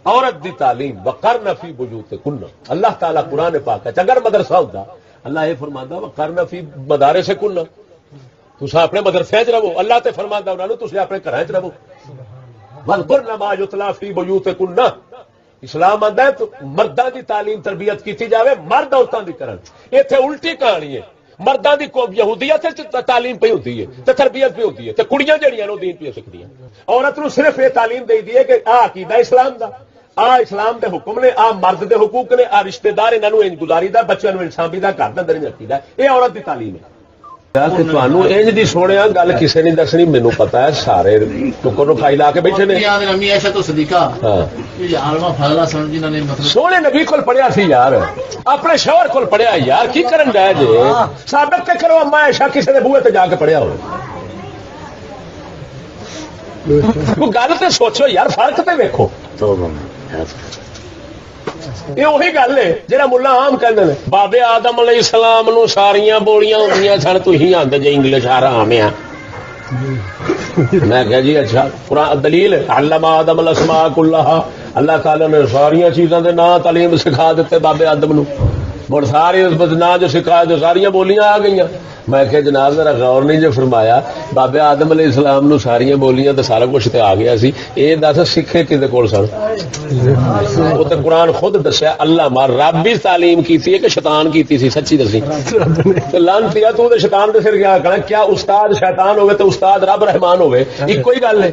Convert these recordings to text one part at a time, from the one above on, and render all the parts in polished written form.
عورت دی تعلیم وقرن فی بیوتکن، اللہ تعالیٰ قرآن پاک ہے اگر مدرسہ ہوتا اللہ یہ فرماتا وقرن فی مدارسکن، تسا اپنے مدرسے چ رہو، اللہ تے فرماتا انہاں نوں تسا اپنے گھراں چ رہو، واذکرن ما یتلی فی بیوتکن، اسلام آندا ہے تو مرداں دی تعلیم تربیت کیتی جاوے، مرد عورتاں دی کرن، ایتھے الٹی کہانی ہے، مرداں دی یہودیت تعلیم پئی ہوندی ہے تے تربیت پئی ہوندی ہے تے کڑیاں جڑیاں نو دین پئی سکدیاں، عورت نو صرف یہ تعلیم دے دی ہے کہ آ عقیدہ اسلام دا، آ اسلام دے حکم نے، آ مرد دے حقوق نے، آ رشتہ دار انہاں نو انج گزاری دا، بچیاں نو انسان دا، گھر دے اندر انج رکھیدا، یہ عورت دی تعلیم ہے۔ کہ تھانوں انج دی سونیا گل کسے نہیں دسنی، مینوں پتہ ہے سارے ٹکر نو کھائی لا کے بیٹھے نے۔ امی عائشہ تو صدیقہ یہ عالمہ فاضلہ سن جنہاں نے مطلب سونے نبی کول پڑھیا سی یار، اپنے شوہر کول پڑھیا یار، کی کرن دے جے ثابت تے کرو اما عائشہ کسے دے بوئے تے جا کے پڑھیا ہو، کوئی گل تے سوچو یار، فرق تے ویکھو۔ یہ وہی گل ہے جہاں ملا آم کہتے ہیں بابے آدم علیہ السلام نو ساریاں بولیاں ہوندیاں سن، تھی آدھے جی انگلش آرام آ، میں کہا جی اچھا قرآن دلیل علم آدم الاسماء کلھا، اللہ تعالی نے ساریاں چیزاں دے نام تعلیم سکھا دیتے بابے آدم نو، اور ساری نام جو سکھا دے ساریاں بولیاں آ گئی۔ میں کہ جناب ذرا غور نہیں جو فرمایا، بابے آدم علیہ السلام نو ساریاں بولیاں تو سارا کچھ تے آ گیا سی، یہ دس سکھے کدے کول سن؟ وہ تو قرآن خود دسیا اللہ مار رب بھی تعلیم کیتی ہے کہ شیطان کیتی سی؟ سچی دسی لانتی تو تے شیطان دے سر کیا کہنا، کیا استاد شیطان ہوے تو استاد رب رحمان ہوے؟ ایک ہی گل ہے۔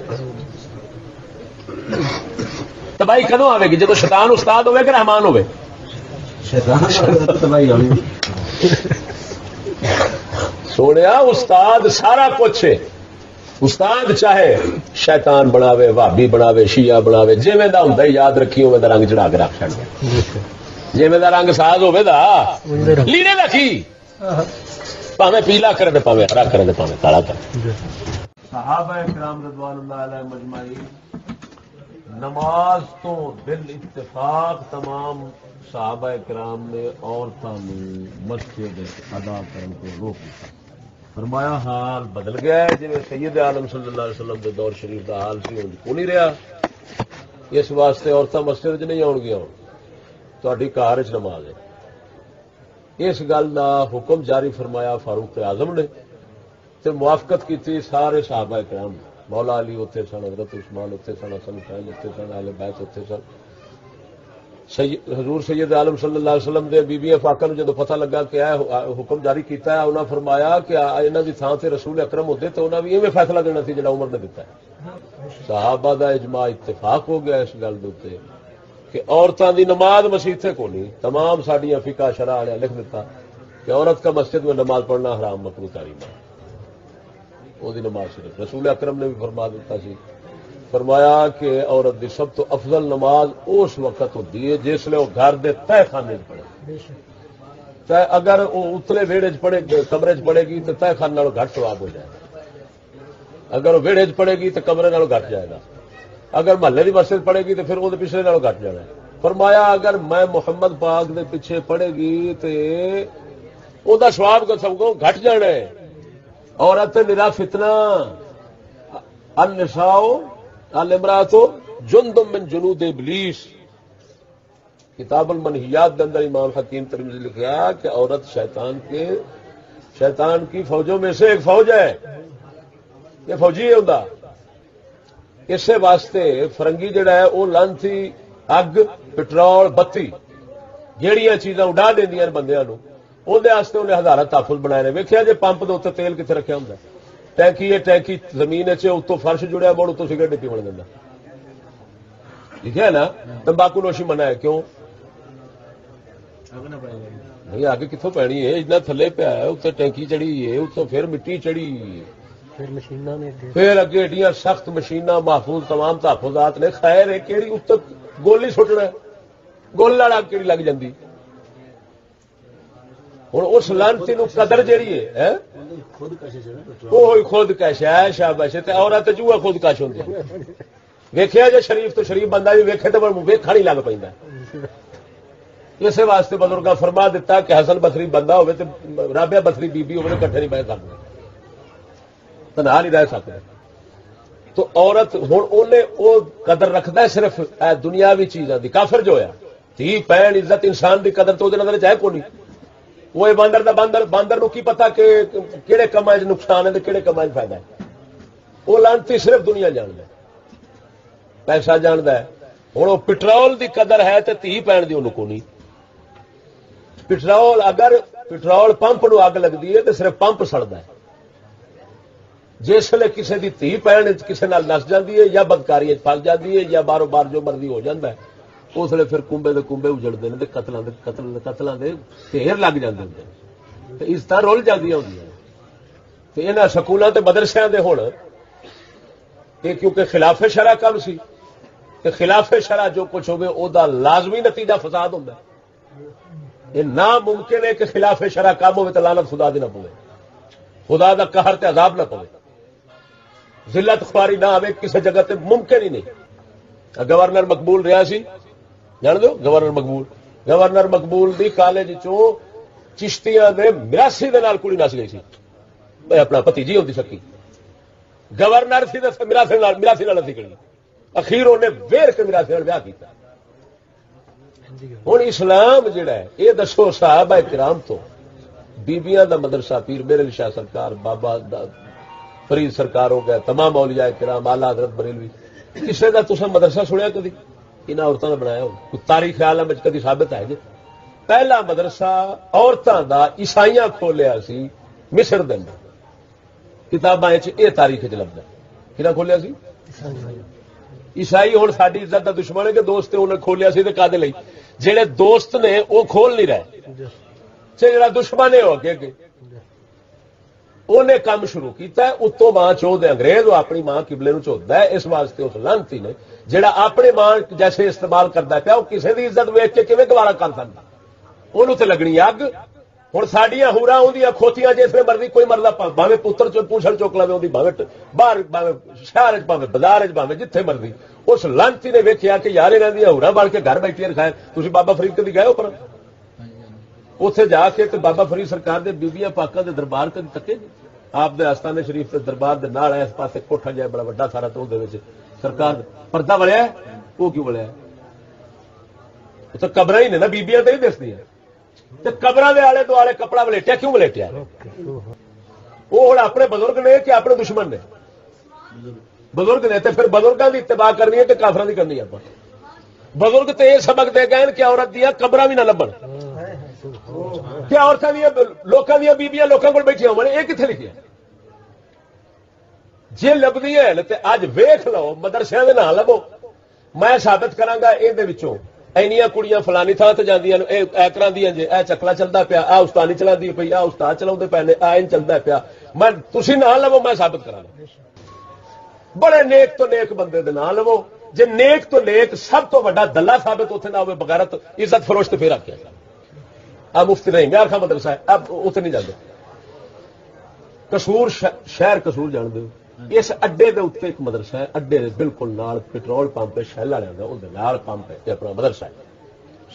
تباہی کدوں آئے گی جب شیطان استاد ہوے کہ رحمان ہوے؟ سونے استاد سارا کچھ ہے، استاد چاہے شیطان بناوے، وہابی بناوے، شیعہ بناوے، جویں دا ہوندا یاد رکھی اوویں دا رنگ چڑھا کے رکھ چھڑدا، جویں دا رنگ ساز ہوے دا لینے دا کی، پاویں پیلا کرے تے پاویں ہرا کرے تے پاویں کالا کرے۔ صحابہ کرام رضوان اللہ علیہم اجمعین نماز تو بال اتفاق تمام صحابہ کرام نے عورتوں نے مسجد ادا کرنے کو روک دیا، فرمایا حال بدل گیا ہے، جی سید عالم صلی اللہ علیہ وسلم کے دور شریف کا حال سی کو نہیں رہا، اس واسطے عورتیں مسجد چ نہیں آن گیا، تہاڈی گھر چ نماز ہے۔ اس گل کا حکم جاری فرمایا فاروق اعظم نے تے موافقت کی سارے صحابہ کرام، مولا علی اتنے سن، حضرت عثمان اتنے سن، حسن حسین اتنے سن، اہل بیت اتنے سن۔ حضور سید عالم صلی اللہ علیہ وسلم دے بیبیاں پاکاں نوں جدوں پتہ لگا کہ حکم جاری کیتا ہے، انہاں فرمایا کہ انہاں دی تھاں تے رسول اکرم ہوندے تے انہاں بھی ایویں فیصلہ دینا سی جڑا عمر نے دیتا ہے۔ صحابہ دا اجماع اتفاق ہو گیا اس گل دے اوتے کہ عورتاں دی نماز مسجد کو نہیں، تمام ساڈیاں فقہ شرع والے لکھ دیتا کہ عورت کا مسجد میں نماز پڑھنا حرام مکروہ تحریم ہے، وہ دی نماز صرف رسول اکرم نے بھی فرما دیتا سی، فرمایا کہ عورت دی سب تو افضل نماز اس وقت ہوتی ہے جس لئے وہ گھر دے تہ خانے پڑھے، اگر وہ اتلے ویڑے پڑھے کمرے چ پڑے گی تو تہ خانے نالوں گھٹ ثواب ہو جائے گا، اگر وہ ویڑے چ پڑے گی تو کمرے نالوں گھٹ جائے گا، اگر محلے دی مسجد پڑے گی تو پھر وہ پچھلے نالوں گھٹ جانا ہے۔ فرمایا اگر میں محمد پاک دے پیچھے پڑے گی تو وہ ثواب کو سب کو گھٹ جانا ہے۔ عورت نرا فتنہ، النساء الامرأۃ جند من جنود ابلیس، کتاب المنہیات کے اندر امام حکیم ترمذی لکھا کہ عورت شیطان کی فوجوں میں سے ایک فوج ہے، یہ فوجی ہے ہوتا، اس واسطے فرنگی جڑا ہے وہ لانتی اگ پٹرول بتی جہیا چیزاں اڈا دیا بندیاں نوں، واسطے انہیں ہزار تحفظ بنائے نے۔ ویکھیا جی پمپ کے اتنے تیل کتنے رکھا ہوں، ٹینکی ہے، ٹینکی زمین اتوں فرش جڑیا بڑھ اتوں سگریٹ نہیں پیون دینا، لکھا ہے نا۔ تمباکو نوشی منع ہے، کیوں نہیں؟ آگے کتوں پینی ہے، اتنا تھلے پیا ہے، اتنے ٹینکی چڑھی ہے، اتوں پھر مٹی چڑھی، پھر اگے ایڈیاں سخت مشیناں محفوظ تمام تحفظات نے۔ خیر ہے کہڑی اتنے گول نہیں سٹنا، گول والا کہڑی لگ جاتی۔ ہوں اس لانتی نو قدر جیڑی ہے خود کش ہے، شاباش ہے، عورت جوا خود کش ہوتی۔ ویکھیا جی شریف تو شریف بندہ بھی ویکھے تو ویکھا نہیں لگ پہ، اس واسطے بزرگاں فرما دیتا کہ حسن بصری بندہ ہوے تے رابعہ بصری بی بی ہوے کٹھے نہیں بہ سکتے، تنہا نہیں رہ سکتے۔ تو عورت ہوں وہ قدر رکھتا ہے صرف دنیاوی چیزاں دی. کافر جو ہے تھی پہن عزت انسان دی قدر تو نظر چاہے کو نہیں. وہ باندر دا باندر نو کی پتا کہ کہڑے کما چ نقصان ہے کہڑے کما چ فائدہ ہے. وہ لانتی صرف دنیا جانتا ہے, پیسہ جانتا ہے. ہوں وہ پٹرول دی قدر ہے تو تھی پہن دی انہوں کو نہیں. پٹرول اگر پٹرول پمپ نو اگ لگتی ہے تو صرف پمپ سڑتا ہے. جس ویلے کسی کی دھی پہن کسی نس جاتی ہے یا بدکاری پس جاتی ہے یا باروں بار جو مرضی ہو جاتا ہے, اس لیے پھر کنبے دے کنبے اجڑتے ہیں, قتلوں کے ڈھیر لگ جاتے ہیں, عزت رول جاتی ہوں. یہاں سکولوں کے مدرسے دے ہوں یہ کیونکہ خلاف شرع کم سی, خلاف شرع جو کچھ ہوگی وہ لازمی نتیجہ فساد ہوتا ہے. یہ ناممکن ہے کہ خلاف شرع کم ہوئے تو لعنت خدا دی نہ پوے, خدا دا قہر تے عذاب نہ پوے, ذلت خواری نہ آئے کسی جگہ تے ممکن ہی نہیں. گورنر مقبول رہا سی, جان دو گورنر مقبول دی کالج چوں چشتیاں دے 82 دے نال کڑی نس گئی سی, اپنا بھتیجی ہوتی سکی. گورنر سی 82 نال نکلی, اخیر انہیں ویر کے 82 نال بیاہ کیتا. ہوں اسلام جڑا ہے یہ دسو صحابہ کرام تو بیبیاں دا مدرسہ پیر میرے شاہ سرکار بابا فرید سرکار ہو گیا, تمام اولیاء کرام آلہ حضرت بریلوی, کسی کا تسا مدرسہ سنیا کدی انہاں عورتوں نے بنایا ہو؟ تاریخ عالم کدی ثابت ہے جی؟ پہلا مدرسہ عورتوں دا عیسائیاں کھولیا سی مصر دے اندر, کتاباں یہ تاریخ چ لبدا. کہنا کھولیا سی؟ عیسائی. ہوں ساری عزت کا دشمن ہے کہ دوست انہیں کھولیا سی کدے لئی, جہے دوست نے وہ کھول نہیں رہے, جڑا دشمن ہے وہ اگے انہیں کام شروع کیتا ہے. اتوں ماں چوہد انگریز, وہ اپنی ماں قبلے نو چوہدا ہے. اس واسطے اس لانتی نے جڑا اپنے ماں جیسے استعمال کرتا پیا وہ کسی کی عزت ویچ کے کیون گوارا کر سکتا, انہوں تے لگنی اگ. ہوں سڈیا ہورا اندیاں کھوتیاں جس میں مرضی کوئی مرد بھاوے پتر پوچھل چک لو بھاوے باہر شہر پاوے بازار پاوے جتھے مرضی. اس لانتی نے ویکیا کہ یار انہوں نے ہورا بن کے گھر بیٹھے رکھائے. تھی بابا فرید کدی گئے ہو پر اتے جا کے بابا فرید سرکار دے بیبیاں پاکاں دے دربار کدی تکے جی؟ آپ دے آستانے شریف کے دربار دے نال اس پاسے کوٹھا جائے بڑا وڈا سارا, تو سرکار پردہ بڑھیا وہ کیوں بڑھیا؟ تو قبر ہی نے نا, بیبیاں تو نہیں دستی ہیں. قبر دے آلے دوالے کپڑا ولیٹیا کیوں ولیٹیا؟ وہ ہوں اپنے بزرگ نے کہ اپنے دشمن نے؟ بزرگ نے. تو پھر بزرگوں کی اتباع کرنی ہے کہ کافروں کی کرنی ہے؟ بزرگ تو یہ سبق دے گئے کہ عورت دیا قبر بھی نہ لبن, کیا عورتوں دیا لوگوں دیا بیبیاں لوگوں کو بیٹھیا ہو یہ کتنے لکھے؟ جی لبھی ہے تو اج ویخ لو مدرسے کے نام لبو. میں ثابت کراگا یہ اینیاں کڑیاں فلانی تھان سے جاندیاں کرا جی اے چکلا چلتا پیا, آ استانی چلا پی, آ استاد چلا پے نے, آ چلتا پیا. میں تھی نہ لو, میں ثابت کرا بڑے نیک تو نیک بندے دے نام لو. جی نیک تو نیک سب تو بڑا دلہ ثابت اتنے نہ ہوئے بغیرت عزت فروشت پھر آ کے آ مفتی نہیں میار خان مدرسہ ہے, اب اتنے نہیں جاتے. کسور شہر کسور جان دو, اس اڈے دے اتنے ایک مدرسہ ہے, اڈے دے بالکل نال پٹرول پمپ ہے شیل والے کا, اندر نال پمپ ہے اپنا مدرسہ ہے,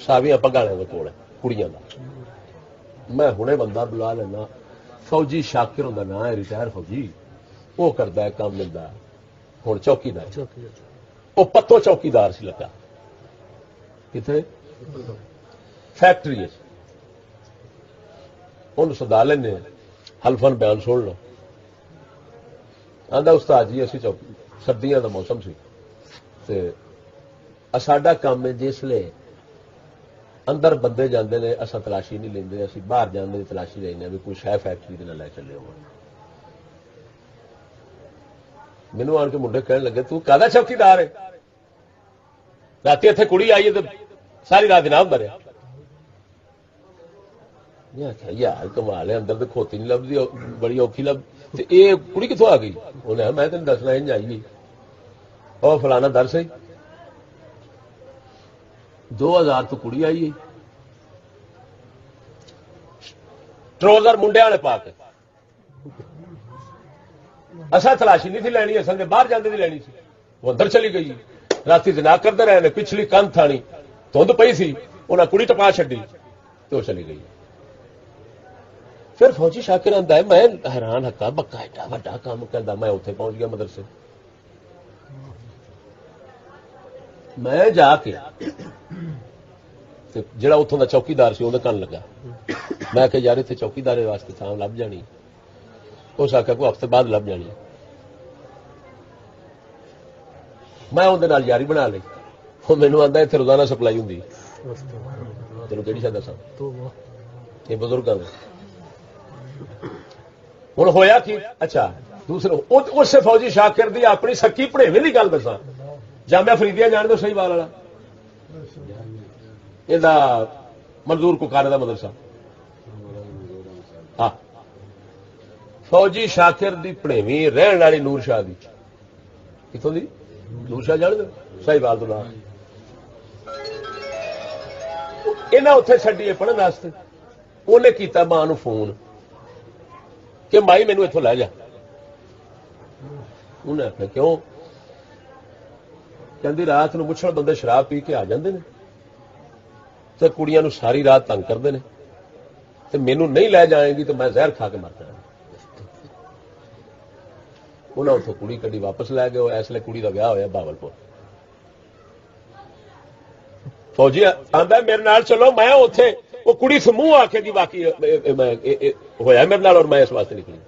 ساویاں پگاں والے کول ہے کڑیاں کا. میں ہنے بندہ بلا لینا, فوجی شاکر ہوں نام ہے, ریٹائر فوجی, وہ کرتا ہے کام ملتا ہوں چوکیدار. وہ پتو چوکیدار سی لگا کتنے فیکٹری, ان سدا لینے حلفن بیان سن لو. آدھا استاد جی اسی چوکی سردیاں کا موسم سی, ساڈا کام ہے جسے اندر بندے جاندے نے اصا تلاشی نہیں لیندے, اسی باہر جانے کی تلاشی لینا بھی کوئی شہ فیکٹری نہ لے چلے ہو. مینو آن کے منڈے کہنے لگے تو کہدا چوکیدار ہے, رات اتنے کڑی آئی ہے تو ساری رات نام مریا. یار کمال ہے, اندر تو کھوتی نہیں لبھی, بڑی اوکھی لب, یہ کڑی کتوں آ گئی؟ انہیں میں تین دسنا انج آئی گئی, اور فلانا در سی 2000 تو کڑی آئی ہے, ٹروزر منڈے والے پا کے. اصا تلاشی نہیں تھی لینی, اصل باہر جانے کی لینی سی. وہ اندر چلی گئی, رات جناب کرتے رہے, پچھلی کن تھانی دھند پئی سی, انہیں کڑی ٹپا چڈی تو چلی گئی. پھر فوجی شاکر آتا ہے, میں حیران ہکا بکا ایڈا وا کام کرتا, میں اتنے پہنچ گیا مدرسے. میں جا کے جڑا اتوں کا چوکیدار سی وہ کن لگا، میں کہ یار اتنے چوکیدار واسطے تھان لب جانی، اس آخیا کوئی ہفتے بعد لب جانی، میں اندر یاری بنا لی، وہ مینو آتا اتنے روزانہ سپلائی ہوں، تینوں کہڑی شاید دسا یہ بزرگ ہوں ہویا کی اچھا دوسرے اس فوجی شاکر دی اپنی سکی پڑھیویں کی گل دسا، جامعہ فریدیہ جان دو صحیح بال والا یہ منظور ککارے کا مدرسہ، ہاں فوجی شاکر دی پڑھیویں رہن والی نور شاہ دی، کتوں دی نور شاہ جان دو صحیح بال تو یہاں اتے چڈیے پڑھنے واسطے، انہیں کیتا ماں فون کہ مائی مینو اتوں لے جا، انہیں آخیا کیوں؟ کہ رات نو مچھڑ بندے شراب پی کے آ جاندے نے تو کڑیاں نو ساری رات تنگ کرتے ہیں، تو مینو نہیں لے جائیں گی تو میں زہر کھا کے مر جانا۔ انہیں اتوں کڑی کڈی واپس لے گئے، اس لیے کڑی کا ویاہ ہوا بہاولپور، فوجی آتا میرے نال چلو، میں اتے وہ کڑی سموہ آخے گی باقی ہوا میرے نال، اور میں اس واسطے نکلی۔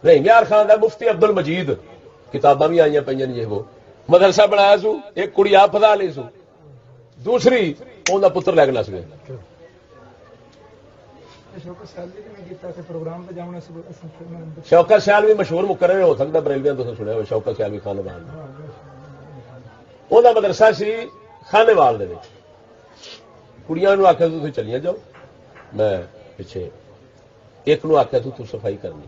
رحیم خان کا مفتی عبد المجید کتاباں بھی آئی پہ یہ وہ مدرسہ بنایا سو، ایک کڑی آپ پھدا لی سو، دوسری انہوں پتر لے کے نس گئے۔ شوکت سیال بھی مشہور مقرر ہو سکتا بریلویاں تو سنیا ہو، شوکت سیال بھی خانوال انہوں مدرسہ سی خانےوال دے کڑیاں نو آخیا تھی چلیاں جاؤ، میں پیچھے ایک نو آخیا تو صفائی کرنی،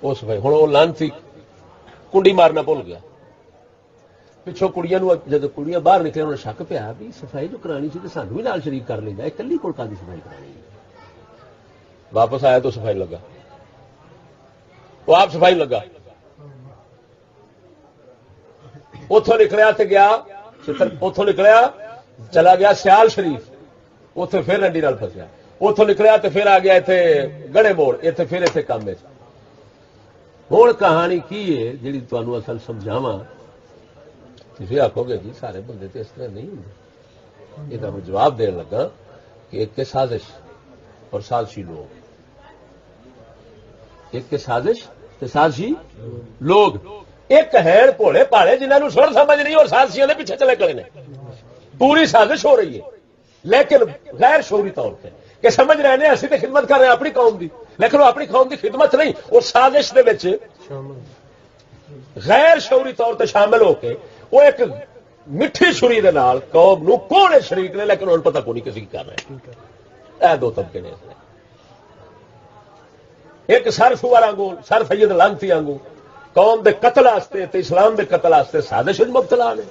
وہ صفائی ہوں وہ لانتی کنڈی مارنا بھول گیا، پچھوں کڑیاں جب کڑیاں باہر نکلے انہوں نے شک پیا بھی صفائی جو کرانی سی تو سانو بھی نال شریک کر لینا، کلی کول کادی صفائی کرانی۔ واپس آیا تو صفائی لگا، وہ آپ صفائی لگا، اتوں نکلیا تو گیا، اتوں نکلیا چلا گیا سیال شریف، اتنے پھر رنڈی نال پھسیا، اتوں نکلیا تو پھر آ گیا اتنے گڑے موڑ، اتنے پھر اتنے کام۔ ہوں کہانی کی ہے جی تمہیں اصل سمجھاواں، تھی آخو گے جی سارے بندے تو اس طرح نہیں ہوں، یہ میں جواب دین لگا کہ ایک کے سازش اور سازشی لوگ، ایک کے سازش تے سازشی لوگ، ایک ہے بھولے پالے جنہوں سر سمجھ نہیں اور سازشیاں پیچھے چلے گئے نے، پوری سازش ہو رہی ہے لیکن غیر شعوری طور پہ کہ سمجھ رہے ہیں اسی تو خدمت کر رہے ہیں اپنی قوم دی، لیکن وہ اپنی قوم دی خدمت نہیں، اور سازش دے وچ غیر شعوری طور پہ شامل ہو کے وہ ایک میٹھی چھری دے نال قوم نو کونے شریک نے، لیکن انہوں پتہ کو نہیں کسی کی کر رہے ہیں۔ اے دو طبقے نے، ایک سر سوار آنگو سر سید لانتی آنگو قوم دے قتل واسطے تے اسلام دے قتل واسطے سازش مبتلا نے،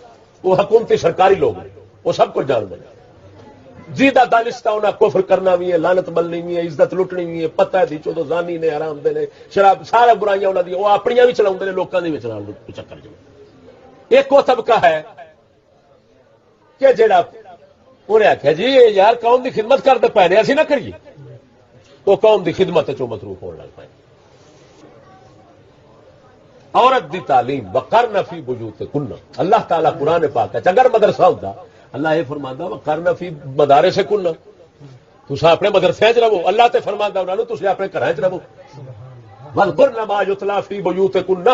وہ حکومتی سرکاری لوگ ہیں، وہ سب کچھ جانتے ہیں، جیدہ دانستہ انہیں کفر کرنا بھی ہے، لعنت ملنی بھی ہے، عزت لٹنی بھی ہے، پتہ ہے دی چودو زانی نے حرام دے نے شراب سارے برائیاں انہوں دی وہ اپنیاں بھی چلاؤ نے، لوگوں کی بھی چلا چکر جو ایک وہ طبقہ ہے کہ جڑا انہیں آخیا جی یار قوم دی خدمت کرتے پے نے اسی نہ کریے، وہ قوم دی خدمت چو مصروف ہونے لگ پائے۔ عورت دی تعلیم وقرن فی بیوتکن، اللہ تعالیٰ قرآن پاک ہے اگر مدرسہ ہوتا اللہ یہ فرماندا وقرن فی مدارسکن، تساں اپنے مدرسے چ رہو، اللہ تے فرماندا انہاں نوں تساں اپنے گھراں چ رہو، واذکرن ما یتلی فی بیوتکن،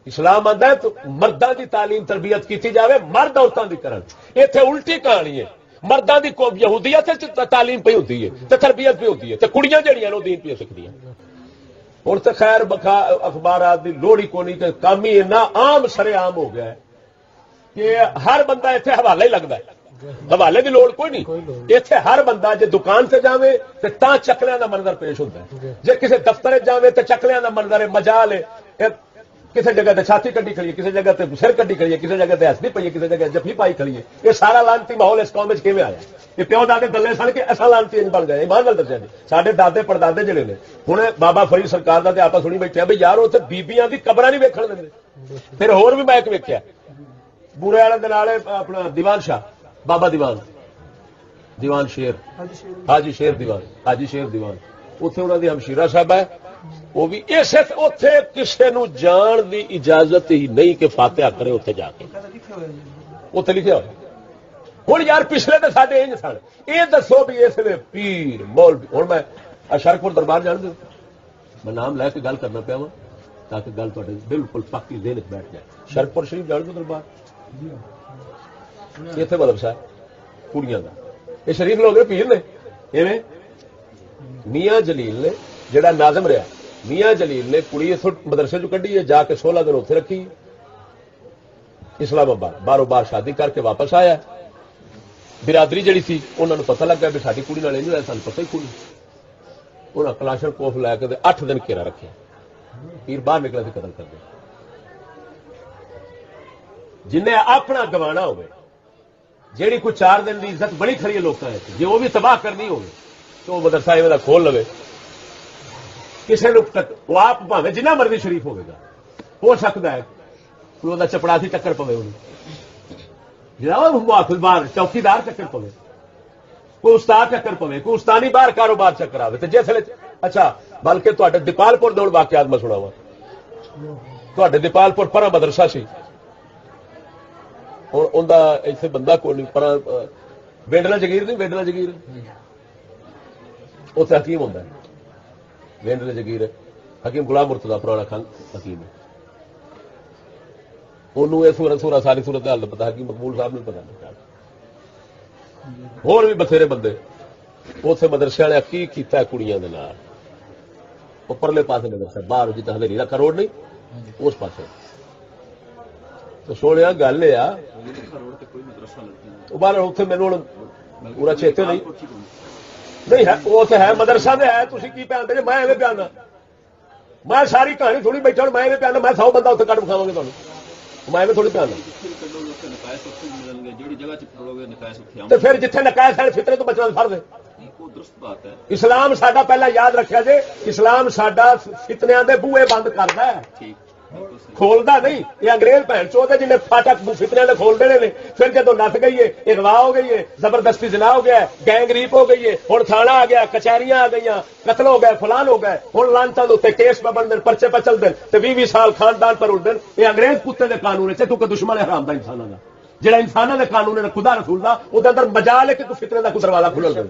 اسلام آندا ہے تو مرداں دی تعلیم تربیت کیتی جاوے، مرد عورتاں دی کرن، ایتھے الٹی کہانی ہے، مرداں دی قوم یہودیت تعلیم پہ ہوتی ہے تے تربیت بھی ہوتی ہے تے کڑیاں جڑیاں نو دین پہ سکدیاں۔ ہن تے خیر بخا اخبارات دی لوڑ ہی کونی کہ کام ہی اتنا عام سرے عام ہو گیا ہے کہ ہر بندہ اتنے حوالہ ہی لگتا ہے، حوالے کی لوڑ کوئی نہیں، اتنے ہر بندہ جے دکان سے جاوے تے تاں چکلیاں دا منظر پیش ہوتا ہے، جے کسی دفتر جاوے تے چکلیاں دا منظر ہے، مجال ہے، کسی جگہ تے چھاتی کڈی کھڑی ہے، کسی جگہ تے سر کڈی کھڑی ہے، کسی جگہ تے ہستی پئی ہے، کسی جگہ جفی پائی کھڑی ہے، یہ سارا لانتی ماحول اس قوم وچ کیویں آیا؟ یہ پیو دادے دلے سن کے اصل لانتی بن گئے، ایمان نال دسیا جی ساڈے دادے پڑدادے جڑے نے، ہن بابا فرید سرکار دا تے آپا سنی بیٹھے بھئی یار اوتھے بیبییاں دی قبراں نہیں ویکھن دے، پھر ہور بھی میں ایک ویکھیا بورے والے دے نال اپنا دیوان شاہ بابا دیوان شیر حاجی شیر دیوان، حاجی شیر دیوان، اتنے انہوں دی ہمشیرہ صاحب ہے وہ بھی اسے اتے کسی نو جان دی اجازت ہی نہیں کہ فاتحہ کرے اتنے جا کے اتنے لکھا ہوا ہوں یار پچھلے تو سارے انج سن یہ دسو بھی اس لیے پیر مولوی ہوں میں شرکپور دربار جان دوں میں نام لے کے گل کرنا پیا وا تاکہ گل تے بالکل پکی ذہن چ بیٹھ جائے شرکپور شریف جان دو دربار اتنے مطلب صاحب کڑیاں کا یہ شریف لوگ نے پیر نے ایویں میاں جلیل نے جڑا ناظم رہا میاں جلیل نے کڑی اس مدرسے چ کھی ہے جا کے 16 دن اتنے رکھی اسلام آباد باروں بار شادی کر کے واپس آیا برادری جڑی تھی انہوں نے پتہ لگ گیا بھی ساری کڑی نال نہیں ہوا سان پتہ ہی کوئی انہیں کلاشن کوف لے کے 8 دن گھیرا رکھے پیر باہر نکلا تو قتل کر دیا جنہیں اپنا گوانا ہوگی جیڑی کوئی 4 دن کی عزت بڑی کھڑی ہے لوگوں جی وہ بھی تباہ کرنی ہوگی تو وہ مدرسہ ایویں کھول لو کسی وہ آپ بھاوے جنہ مرضی شریف ہوگا ہو سکتا ہے کوئی وہ چپڑاسی ٹکر پوے محافظ باہر چوکیدار چکر پوے کوئی استاد چکر پوے کوئی استانی باہر کاروبار چکر آئے تو جس اچھا بلکہ تے دیپال پور دون واقعات میں سناوا تے دیپال پور پرا مدرسہ سی ہوں انہیں اتنے بندہ کو نہیں پر وینڈلا جگیر نہیں وینڈلا جگیر اتنے حکیم ہوتا ہے وینڈلا جگیر حکیم غلام مرتضی پرانا خان حکیم ہے انہوں یہ سورا ساری صورت حال پتا حکیم مقبول صاحب نے پتا نہیں ہور بھی بتھیرے بندے اتنے مدرسے والے کی کیتا کڑیاں دے نال وہ پرلے پاسے مدرسہ باہر جتنا ہزاری کا روڈ نہیں اس پاسے تو سونے گل یہ باہر اتنے میرے پورا چیتے نہیں ہے وہ تو ہے مدرسہ تو ہے تھی کی پیانے جی میں ایویں پیانا میں ساری کہانی تھوڑی بیٹھا میں ایویں پیانا میں 100 بندہ اتنے کٹ بکھاوا گا تمہیں میں ایویں تھوڑی پیانا تو پھر جتنے نکائے سارے فطرے تو بچنا فرض ہے اسلام ساڈا پہلا یاد رکھا جی اسلام ساڈا فتنیاں دے بوئے بند کرتا ہے کھولتا نہیں یہ انگریز بہن چوتھے جنہیں فاٹک فتنے نے کھول دینے پھر جدو نس گئی ہے اغوا ہو گئی ہے زبردستی زنا ہو گیا ہے گینگ ریپ ہو گئی ہے ہوں تھانہ آ گیا کچہریاں آ گئی قتل ہو گئے فلان ہو گئے ہوں لانچا اتنے کیس پہ بن دین پرچے پہ چل دین تو 20 سال خاندان پر اٹھ دین یہ انگریز کتے کے قانون ہے کیونکہ دشمن ہے حرام دا انسانوں کا جہاں انسانوں کے قانون ہے خدا رسول کا وہ اندر مجال ہے کہ کوئی فتنے کا کوئی دروازہ کھل دے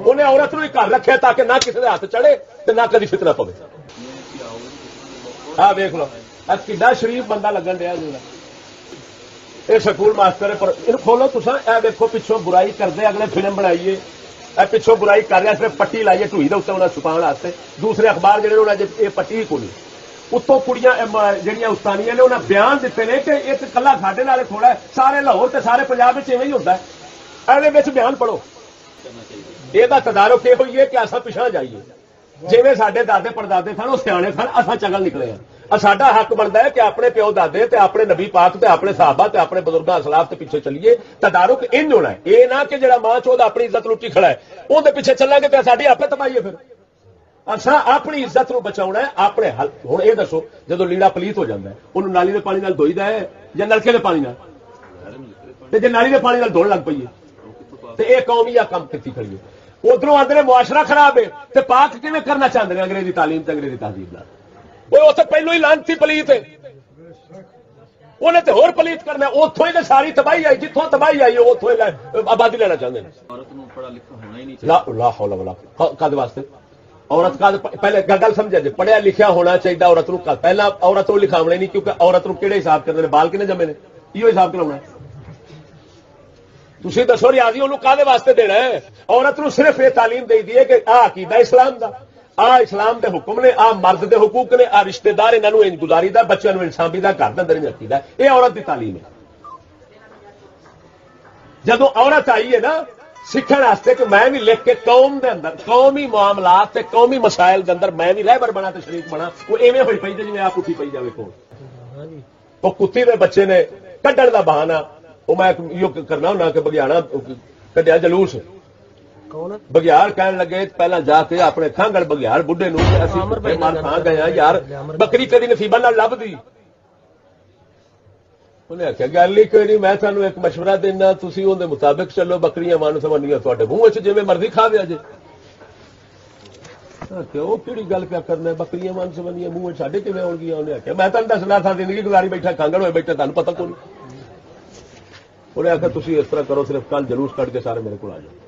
انہیں عورت نو ہی گھر رکھے تاکہ نہ کسی کے ہاتھ چڑھے تو نہ کبھی فتنہ پوے ہاں ویک لو کڈا شریف بندہ لگن دیا یہ سکول ماسٹر کھولو تصا یہ دیکھو پچھوں برائی کرتے اگلے فلم بنائیے پچھوں برائی کر رہا صرف پٹی لائیے ٹوئی دے انہیں چھپاؤ واسطے دوسرے اخبار جہے انہیں یہ پٹی کو نہیں اتوں کڑیاں جہاں استانیاں نے انہیں بیان دیتے ہیں کہ ایک کلا ساڈے نال تھوڑا ہے سارے لاہور تے سارے پنجاب میں ہی ہوتا ہے یہ بیان پڑھو یہ تدارک یہ ہوئی ہے کہ اصا پچھا جائیے جی سارے دادے پردادے سن وہ سیانے سن اصا چگل نکلے ہیں ساڈا حق بنتا ہے کہ اپنے پیو دادے تے اپنے نبی پاک تے اپنے صحابہ تے اپنے بزرگاں اسلاف تے پیچھے چلیے تدارک انج ہونا ہے یہ نہ کہ جڑا ماں چوتھ اپنی عزت لٹی کھڑا ہے وہ پیچھے چلیں گے تو ساری آپ تباہی ہے پھر اصا اپنی عزت نو بچاؤنا ہے اپنے حل ہوں یہ دسو جدو لیڑا پلیت ہو جاتا ہے انہوں نالی کے پانی دھوئی دا ہے یا نلکے کے پانی جی نالی کے پانی دھوڑ لگ پی ہے یہ قوم یا کم کی کھڑی ہے ادھر آدھے معاشرہ خراب ہے تو پاک کیون کرنا چاہتے ہیں انگریزی تعلیم تے انگریزی تہذیب وہ اتنے پہلو ہی لانتی پلیت ہے انہیں تو ہور پلیت کرنا اتوں ہی ساری تباہی آئی جتوں تباہی آئی اتوں ہی آبادی لینا چاہتے ہیں کد واسطے عورت کا پہلے گل سمجھا جی پڑھیا لکھیا ہونا چاہیے عورت نو پہلا عورت کو لکھاونا نہیں کیونکہ عورت نو کہڑے حساب کرتے ہیں بال کنے جمے نے یہ حساب کراؤنا تھی دسو ریاضی انہوں کالے واسطے دینا ہے عورت نو صرف یہ تعلیم دے دی ہے کہ آ عقیدہ اسلام دا آ اسلام دے حکم نے آ مرد دے حقوق نے آ رشتے دار انہوں انج گزاری دا بچوں نو انسان دا گھر اندر انج رکھی دا یہ عورت دی تعلیم ہے جدو عورت آئی ہے نا سیکھنے واسطے کہ میں بھی لکھ کے قوم دے اندر قومی معاملات تے قومی مسائل دے اندر میں بھی رہبر بنا تے شریک بنا وہ ایویں ہوئی پئی جی آپ اٹھی پئی جائے کون وہ کتی دے بچے نے کڈن دا بہانہ وہ میں کرنا ہونا کہ بگیاڑا کڈیا جلوس بگیار کہن لگے پہلا جا کے اپنے کھانگڑ بگیار بڈھے نو کھان گئے یار بکری کدی نصیبہ نال لبدی انہیں آخیا گل ہی کوئی نہیں میں تمہیں ایک مشورہ دینا تھی اندر مطابق چلو بکریاں من سمنیاں تے منہ جی مرضی کھا دیا جی وہ کہڑی گل پیا کرنا بکریاں من سبنیاں منہ ساڈے کیویں آن گیا انہیں آخیا میں تمہیں دسنا تھا زندگی گزاری بیٹھا کانگڑ ہوئے بیٹھے تمہیں پتا کون انہیں آخیا تھی اس طرح کرو صرف کل جلوس کٹ کے سارے میرے کو آ جاؤ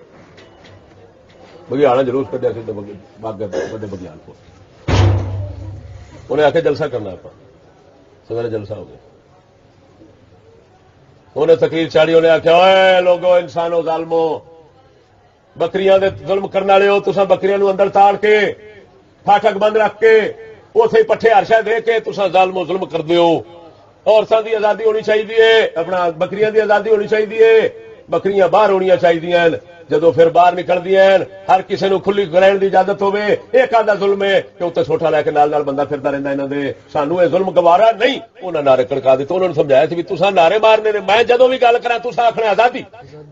بگیاڑا جلوس کٹیا سی بڑے بگیان کو انہیں آخیا جلسہ کرنا آپ سویرے جلسہ ہو گیا انہیں تقریر چاڑی انہیں آخیا اے لوگو انسانو ظالمو بکریاں دے ظلم کرنے والے ہو تساں بکریاں نو اندر تاڑ کے پھاٹک بند رکھ کے اوتھے پٹھے ہرشا دے کے تساں ظالمو ظلم کر دیو عورتوں کی آزادی ہونی چاہیے اپنا بکریاں دی آزادی ہونی چاہیے بکریاں باہر ہونی چاہیے جدو پھر باہر نکلدی ہیں ہر کسی نو کھلی رہن دی اجازت ہوے ایک آدھا ظلم ہے کہ اتنے سوٹا لے کے نال نال بندہ پھرتا رہتا انہوں دے سانو یہ ظلم گوارا نہیں انہوں نے نعرے کڑکا دیتے انہوں نے سمجھایا بھی تساں نعرے مارنے نے میں جدو بھی گل کرا تساں آخنا آزادی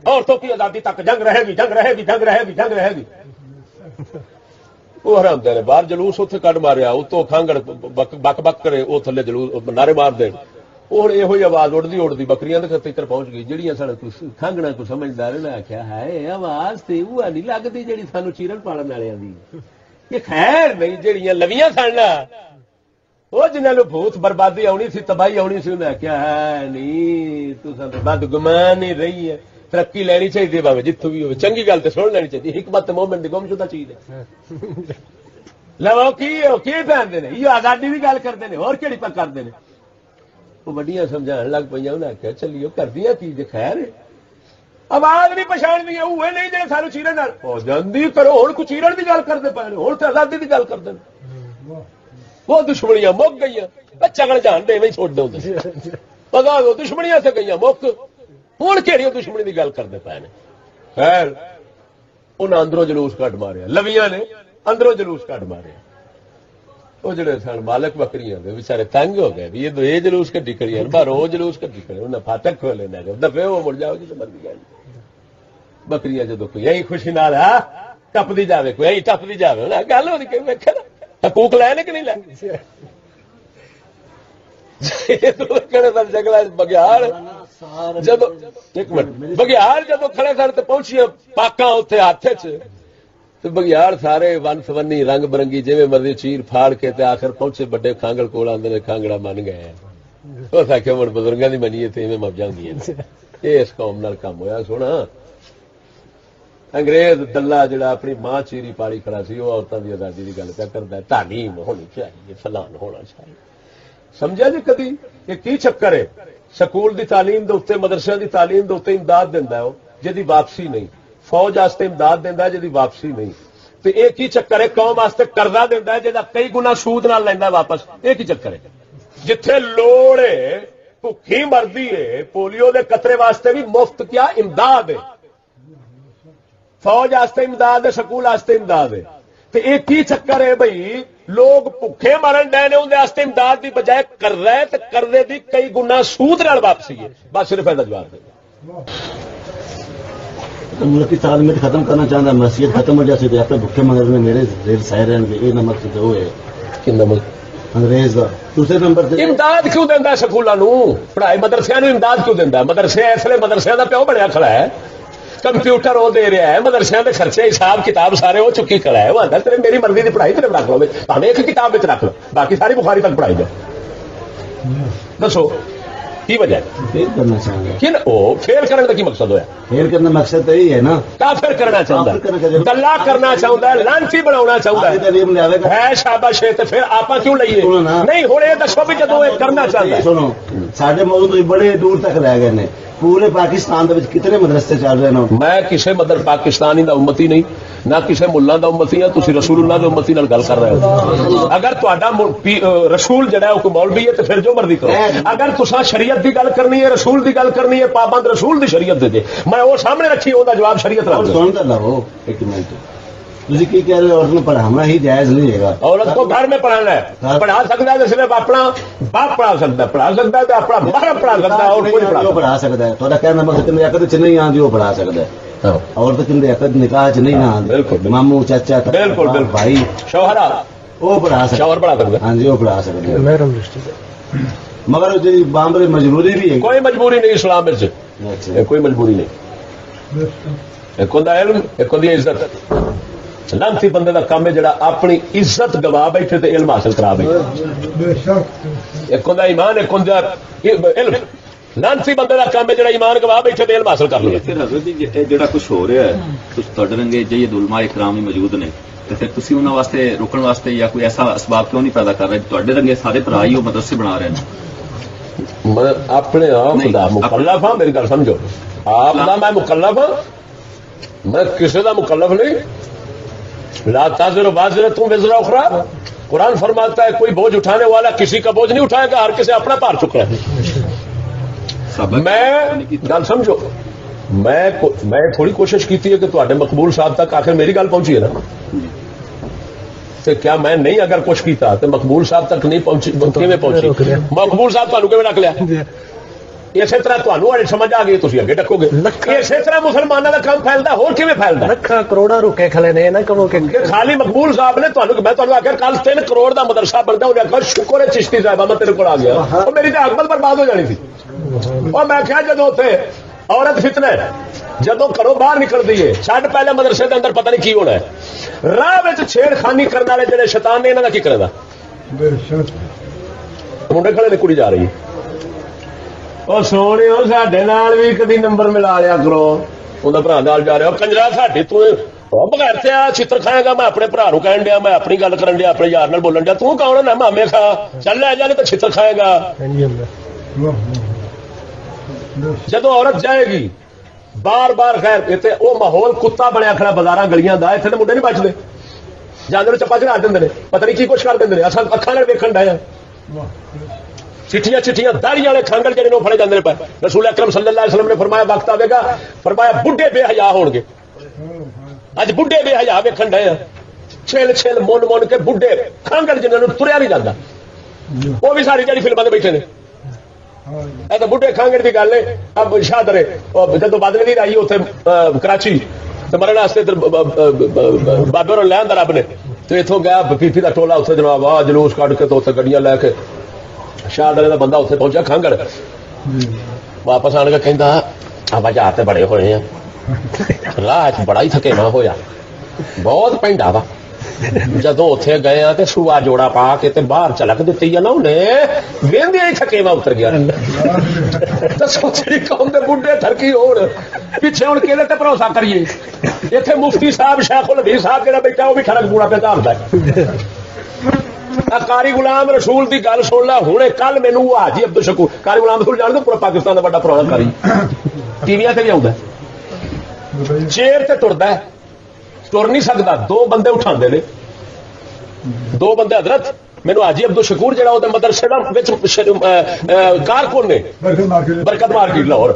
عورتوں کی آزادی تک جنگ رہے گی جنگ رہے گی جنگ رہے گی جنگ رہے گی وہ حرام دے باہر جلوس اتنے کڈ ماریا اتوں کھانگڑ بک بک کرے وہ تھلے جلوس نعرے مار دے اور یہ آواز اڑتی بکریاں تک پہنچ گئی جہاں سارے کھانگنا کو سمجھدار نے آخیا ہے آواز تو وہ نہیں لگتی جی سانو چیرن پالن والوں کی یہ خیر نہیں جہیا لویاں سن وہ جنہوں بھوت بربادی آنی سی تباہی آنی سی انہیں آخیا ہے نہیں تو بد گمان ہی رہی ہے ترقی لینی چاہیے باوے جتوں بھی ہو چنگی گل تو سن لینی چاہیے حکمت مومن دی گم شدہ چیز ہے لو کی پہنتے ہیں یہ آزادی کی گل کرتے ہیں اور کہڑی پک کرتے ہیں وہ وڈیاں سمجھا لگ پہ انہیں آخیا چلیے کر دیا کی خیر ہے آواز نہیں پچھاڑ دی وہ نہیں جی سارے چیرن جلدی کرو ہوں کو چیرن کی گل کرتے پے ہوں تو آزادی کی گل کرتے ہیں وہ دشمنیاں مک گئی چگڑ جان دے میں چھوڑ دو پتا دو دشمنیاں سے گئی مک ہوں کہڑی دشمنی کی گل کرتے پے نے خیر انہیں اندروں جلوس کٹ ماریا لویاں نے اندروں جلوس کٹ ماریا وہ جڑے سن مالک بکریاں دے بچارے تنگ ہو گئے بھی یہ جلوس کٹی کڑی باہر وہ جلوس کٹی کڑی انہیں فاٹک کھولے نہ دفے وہ مڑ جاؤ جی مرضی گئے بکریاں جدو کوئی یہی خوشی نال ٹپتی جائے کوئی یہی ٹپتی جائے گل ہو ویکھے نا حقوق لے کہ نہیں لے جگلا بگیاڑ جب ایک منٹ بگیاڑ جدو کھڑے سن تو پہنچی پاکاں اتنے ہاتھ تو بگیاڑ سارے ون سونی رنگ برنگی جی مرضی چیر پھاڑ کے تے آخر پہنچے بڑے کھانگڑ کول آدھے کھانگڑا من گئے اس آخیا مڑ بزرگوں کی منیے تو ایویں مبجا ہوں یہ اس قوم نال کام ہویا سونا انگریز دلہ جڑا اپنی ماں چیری پالی کھڑا سی وہ عورتوں کی آزادی کی گل پہ کرتا ہے تعلیم ہونی چاہیے فلان ہونا چاہیے سمجھا جی کدی یہ کی چکر ہے سکول دی تعلیم دے اوتے مدرسے دی تعلیم دے اوتے امداد دیندا ہے جدی واپسی نہیں فوج واسطے امداد دینا جی واپسی نہیں تو ایک ہی چکر ہے قوم واسطے قرضہ دینا ہے جا کئی گنا سود نال لینا واپس ایک ہی چکر ہے جتھے لوڑ ہے بھوکی مرضی ہے پولیو دے قطرے واسطے بھی مفت کیا امداد ہے فوج واسطے امداد ہے سکول واسطے امداد ہے تو ایک ہی چکر ہے بھائی لوگ بھوکے مرن ڈے نے اندر واسطے امداد کی بجائے قرضہ ہے تو قرضے کی کئی گنا سود نال واپسی ہے بس صرف جواب دے ملکی تعلیم ختم کرنا چاہتا مسیحت ختم ہو جاتی تو اپنے بھوکے مگر میں میرے دیر سائے رہن گے یہ نمبر سے وہ ہے انگریز کا دوسرے نمبر سے امداد کیوں دینا سکولوں پڑھائی مدرسے امداد کیوں دینا مدرسے اس لیے مدرسے کا پیو بنیا کھڑا ہے کمپیوٹر وہ دے رہا ہے مدرسے کے خرچے حساب کتاب سارے وہ چکی کھڑا ہے وہ آتا تیرے میری مرضی کی پڑھائی تیرے رکھ لو ہمیں ایک کتاب رکھ لو باقی ساری بخاری تک پڑھائی جاؤ دسو کی وجہ فیل کرنا چاہتا فیل کرنے کا کی مقصد ہوا فیل کرنا مقصد تو یہی ہے نا کافر کرنا چاہتا ہے دلہ کرنا چاہتا ہے لانسی بنا چاہتا ہے شاباش ہے تو پھر آپ کیوں لئیے نہیں ہوں یہ دسو بھی جدو کرنا چاہتا ہے سنو سارے موضوع بڑے دور تک رہ گئے ہیں پورے پاکستان کتنے مدرسے چل رہے ہیں میں کسی مدر پاکستانی دا امتی نہیں نہ کسی ملا دا امتی ہوں تھی رسول اللہ دے امتی نال گل کر رہے ہو اگر تا رسول جڑا ہے وہ مولوی ہے تو پھر جو مرضی کرو اگر تسا شریعت دی گل کرنی ہے رسول دی گل کرنی ہے پابند رسول دی شریعت دے میں وہ سامنے رکھی وہ جواب شریعت رکھ سن لو ایک منٹ تھی کی کہہ رہے عورت میں پڑھانا ہی جائز نہیں ہے عورت کو گھر میں پڑھانا ہے پڑھا سکتا ہے صرف اپنا باپ پڑھا سکتا ہے اپنا باپ پڑھا سکتا ہے اور کوئی پڑھا سکتا ہے تو کہنا مقصد نہیں آتی وہ پڑھا سکتا ہے عورت نکاح چ نہیں آتی بالکل ماموں چاچا بالکل بھائی شوہر وہ پڑھا سکتا شوہر پڑھا سکتا ہاں جی وہ پڑھا سکتا ہے مگر جی بامبر مجبوری بھی ہے کوئی مجبوری نہیں اسلام میں کوئی مجبوری نہیں ایک ہوتا علم ایک ہوتی عزت لانتی بندے کا کام ہے جڑا اپنی عزت گوا بیٹھے تے علم حاصل کرا بیٹھے. ایک ہوں ایمان، ایک ہوں علم. لانتی بندے کا کام ہے جڑا ایمان گوا بیٹھے تے علم حاصل کر لے. جڑا کچھ ہو رہا ہے کچھ تھوڑے رنگے جی علماء اکرام بھی موجود نے تو پھر تسی انہاں واسطے روکن واسطے یا کوئی ایسا اسباب کیوں نہیں پیدا کر رہے؟ تھوڑے رنگے سارے بھرا ہی وہ مدرسے بنا رہے ہیں. میں اپنے آپ خدا مکلف ہاں، میری گل سمجھو. آپ کا میں مکلف ہاں، میں کسی کا مکلف نہیں. لا تازر بازر تم وزر اخرى. قرآن فرماتا ہے کوئی بوجھ اٹھانے والا کسی کا بوجھ نہیں اٹھائے گا، ہر کسی اپنا پار چکا ہے. میں گل سمجھو، میں تھوڑی کوشش کی ہے کہ تھوڑے مقبول صاحب تک آخر میری گل پہنچی ہے نا. کیا میں نہیں اگر کچھ کیتا تو مقبول صاحب تک نہیں پہنچی؟ پہنچی مقبول صاحب تمہیں کیون رکھ لیا؟ اسی طرح تمہیں سمجھ آ گئی، تھی اگے ڈکو گے. اسی طرح مسلمانوں کا کام پھیلتا ہو پھیلتا لکھاں کروڑا روکے کھلے نے نہ کہو کہ خالی مقبول صاحب نے میں تمہیں آخر کل 3 کروڑ کا مدرسہ بنتا. انہیں آخر شکر ہے چشتی صاحب میں تیرے کو آ گیا. اور میری تو حکمت برباد ہو جانی تھی. اور میں کیا جدو اتنے عورت فتنہ ہے جدو گھروں باہر نکل دی ہے چھڈ پہلے مدرسے کے اندر پتہ نہیں کی ہونا ہے. راہ چھیڑ خانی کرنے والے جڑے شیطان نے انہوں کا کی کرے گا. منڈے کھڑے نے کڑی جا رہی ہے. اور سونے سڈے بھی کدی نمبر ملا لیا کرو. انہیں برا نال جا رہا کنجرا ساڈے تو بغیر تے چتر کھائے گا. میں اپنے برا نو کہن دیا، میں اپنی گل کرن دیا، اپنے یار بولن دیا. تو کون ہے مامے کھا چل لے جا تو چتر کھائے گا. جدو عورت جائے گی بار بار خیر وہ ماحول کتا بنیا کھڑا بازار گلیاں کا. اتنے منڈے نہیں بچتے، جانے چپا چڑھا دیں، پتہ نہیں کی کچھ کر دیں. اصل اکھان ویکن ڈایا چٹیاں چٹیاں داڑھی والے کھانگڑ جڑے نو پھڑے جاندے پے. رسول اکرم صلی اللہ علیہ وسلم نے فرمایا وقت آئے گا، فرمایا بڈھے بے حیا ہون گے. اج بڈھے بے حیا ویکھن ڈے چھل چھل من من کے بڈھے کھانگڑ جنہاں نو تریا نہیں جاندا، وہ بھی ساری جڑی فلماں دے بیٹھے نے. اے تے بڈھے کھانگڑ دی گل ہے. اب شادرے جدوں بدلے نہیں آئی اوتھے کراچی تے مرن واسطے بابے اور لے آندا رب نے تو اتوں گیا پیپی کا ٹولا اتنے جناب آ جلوس کٹ کے تو اتنے گڈیاں لے کے شاہ ڈرے کا بندہ اتنے پہنچا کھانگڑ. واپس آن کے کہندا بازار تے بڑے ہوئے ہیں، راہ بڑا ہی تھکیواں ہویا، بہت پینڈا وا. جدو اتنے گئے تو سوا جوڑا پا کے تے باہر چلک دیتی ہے نا انہیں وہدے ہی تھکیواں اتر گیا. سوچی قوم دے بڈھے تھرکی ہو پیچھے ہوں کہ بھروسہ کریے. اتنے مفتی صاحب شیخ الحدیث صاحب جہاں بیٹھا وہ بھی کھڑک پورا پہ دھارتا ہے. کاری غلام رسول کی گل سن لا ہوں. کل مینو وہ حاجی عبد الشکور کاری غلام رسول جان دو پورا پاکستان کا بڑا پرانا کاری ٹی وی سے بھی آتا ہے. چیئر سے ٹرتا ہے، ٹر نہیں سکتا. 2 بندے اٹھا نے، 2 بندے حضرت مینو حاجی عبد الشکور جہاں وہ مدرسے کارکن نے برکت مارکیٹ لاہور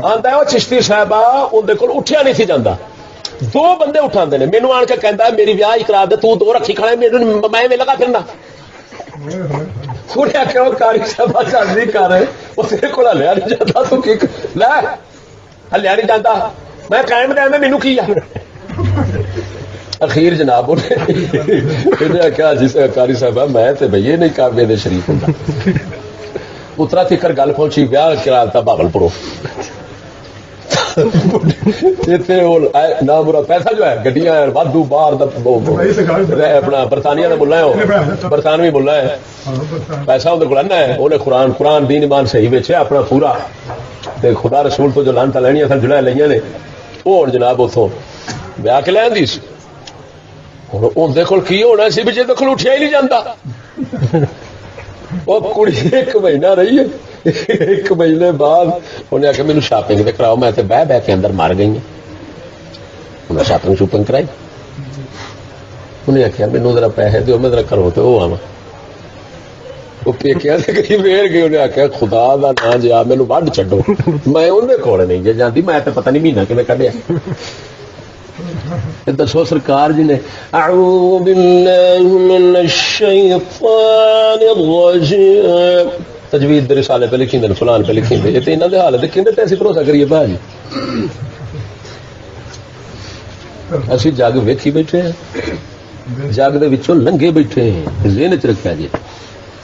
آتا ہے. وہ چشتی صاحب اندر کول اٹھیا نہیں سی جانا. 2 بندے اٹھا نے، مینو آن کے کہہ میری ویاہ ہی کرا دے، تو 2 رکھی کھڑا میں لگا پھرنا. انہیں آخیا وہ کاری صاحب جلدی کر وہ تیرے کو لیا نہیں جاتا، تو لے لیا نہیں جاتا. میں قائم رہا میں مینو کی اخیر جناب انہیں آخیا جس کاری صاحب میں تو بھائی نہیں کابے شریف ہوں. اترا تکر گل پہنچی ویاہ کرا دیتا بھاگلپوروں. نہ برا پیسہ جو ہے گڈیاں وادو باہر اپنا برطانیہ کا ملا ہے، برطانوی ملا ہے، پیسہ اندر کو ہے. انہیں قرآن دین ایمان صحیح ویچیا اپنا پورا. خدا رسول تو جو لانتا لینیا سن جڑا لیا نے وہ ہوں جناب اتوں ویاہ کے لین دی ہوں اندر کول کی ہونا سی بھی جی کول اٹھیا ہی نہیں جاتا. وہ کڑی 1 مہینہ رہی ہے. 1 مہینے بعد انہیں آخیا میرے شاپنگ تے کراؤ. میں بہ بہ کے اندر مار گئی. انہیں شاپنگ شوپنگ کرائی. انہیں آخیا مینو ذرا پیسے دو میں ذرا کرو تو وہ آوا. وہ پیکیا سے کہیں ویر گئی. انہیں آخیا خدا کا نا جا مینو وڈ چڈو. میں اندر کول نہیں جی جاتی. میں تو پتہ نہیں مہینہ کیویں کڈیا. دسو سرکار جی نے اعوذ باللہ من الشیطان الرجیم تجوید رسالے پہ لکھی دے فلان پہ لکھی دے. یہ تو انہوں نے حالت دیکھیں تے ایسی بھروسہ کریے بھاجی. اسی جگ ویکھی بیٹھے ہیں، جگ دے وچوں لنگے بیٹھے ہیں. ذہن چ رکھا جی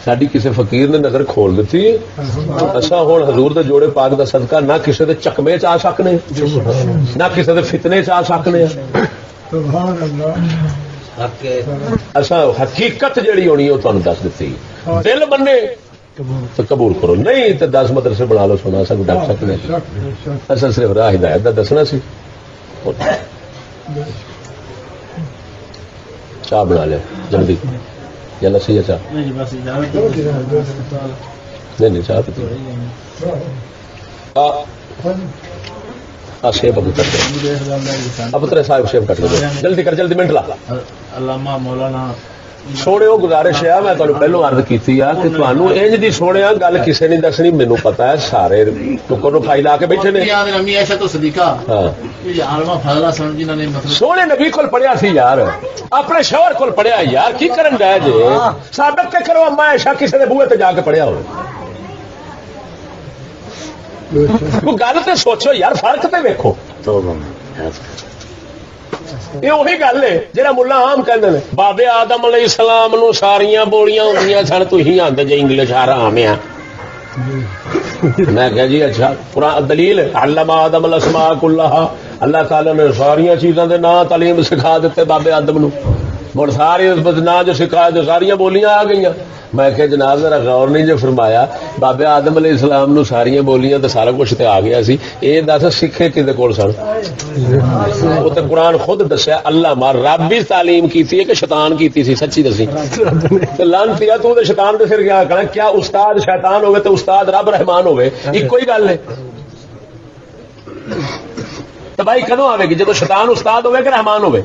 ساری کسی فقیر نے نظر کھول دیتی. اصا ہوں حضور دے جوڑے پاک دا صدقہ نہ کسی دے چکمے چ آ سکنے، نہ کسی دے فتنے چ آ سکنے. اصا حقیقت جیڑی ہونی وہ تمہیں دس دیتی دل بنے تو قبول کرو نہیں تو 10 مدرسے بنا لو سونا سب ڈک سکتے اصل صرف راہ ہدایت کا دسنا سی چاہ بنا لیا جلدی یا لسی یا چاہ نہیں چاہ پیتی شیپ ابھی کٹ اب تیرے صاحب شیپ کٹ لو جلدی کر جلدی منٹ لا علامہ مولانا سونے وہ گزارش ہے میں تمہیں پہلو عرض کی کہ تمہوں انج دی سونے گل کسی نے دسنی مینوں پتا ہے سارے ٹکر نکائی لا کے بیٹھے نے سونے نبی کول پڑھیا سی یار اپنے شوہر کول پڑھیا یار کی کرن گئے جی ثابت تے کرو اما عائشہ کسی نے بوئے تے جا کے پڑھیا ہو گل تے سوچو یار فرق تے ویکھو یہ وہی گل ہے جہاں ملا آم کہتے ہیں بابے آدم علیہ السلام نو ساریاں بولیاں ہوندیاں سن تھی آدھے جی انگلش آرام ہے میں کہ جی اچھا قرآن دلیل علم آدم الاسماء کلھا اللہ تعالی نے ساری چیزاں دے نام تعلیم سکھا دیتے بابے آدم نو مڑ ساری نام جو سکھا جو ساریاں بولیاں آ گئی میں کہ جناب ذرا غور نہیں جو فرمایا بابے آدم علیہ السلام نو ساریاں بولیاں تو سارا کچھ تے آ گیا سی یہ دس سکھے کدے کول سن وہ تو قرآن خود دسیا اللہ مار رب بھی تعلیم کیتی ہے کہ شیطان کیتی سی سچی دسی لانتی تو شیطان دے سر کیا کہنا کیا استاد شیطان ہوئے تو استاد رب رحمان ہوئے ایک ہی گل ہے تباہی کدوں آئے گی جب شیطان استاد ہوئے کہ رحمان ہوئے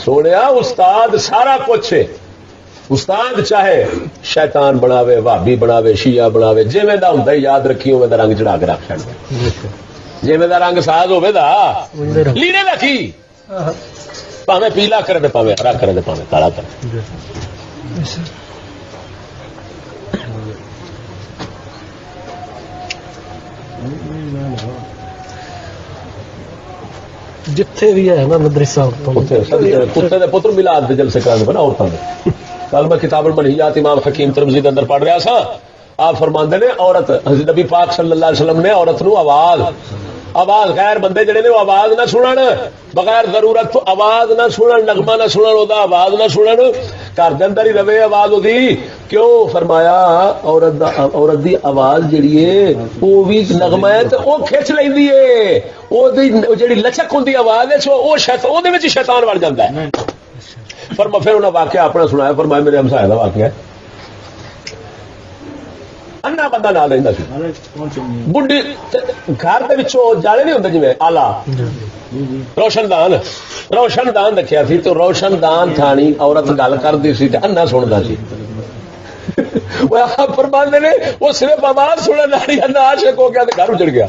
سونے استاد سارا کچھ ہے استاد چاہے شیطان بناوے وہابی بناوے شیعہ بناوے جویں دا ہوندا یاد رکھی اوویں دا رنگ چڑھا کے رکھ چھڑدا جویں دا رنگ ساز ہوے دا لینے رکھی پاویں پیلا کرے تے پاویں ہرا کرے تے پاویں کالا کرے جتھے بھی ہے نا مدرسہ کتے دے پتر ملاد دے جلسے کرانے پڑا عورتوں نے کل میں کتاب المنہیات امام حکیم ترمذی دے اندر پڑھ رہا سا آپ فرماندے نے عورت حضرت نبی پاک صلی اللہ علیہ وسلم نے عورت نو آواز غیر بندے جڑے نے وہ آواز نہ سنن بغیر ضرورت تو آواز نہ سنن نغمہ نہ سنن او دا آواز نہ سنن گھر دے اندر ہی رہے آواز اودی کیوں فرمایا عورت دی آواز جڑی ہے وہ بھی نغمہ ہے تے او کھچ لیندی ہے او دی جڑی لچک ہوندی آواز ہے او شیطان او دے وچ شیطان وڑ جاندا ہے فرما پھر انہاں واقعہ اپنا سنایا فرمایا میرے ہمسایہ دا واقعہ ہے انا بندہ نال رہندا سی بڈھی گھر دے وچوں جالے نہیں ہوندے جویں آلہ روشن دان رکھیا سی تو روشن دان تھانی عورت گل کردی سی تے انا سندا سی وہ آپ فرماندے نے وہ صرف آواز سنن والی انا عاشق ہو گیا تے گھر اجڑ گیا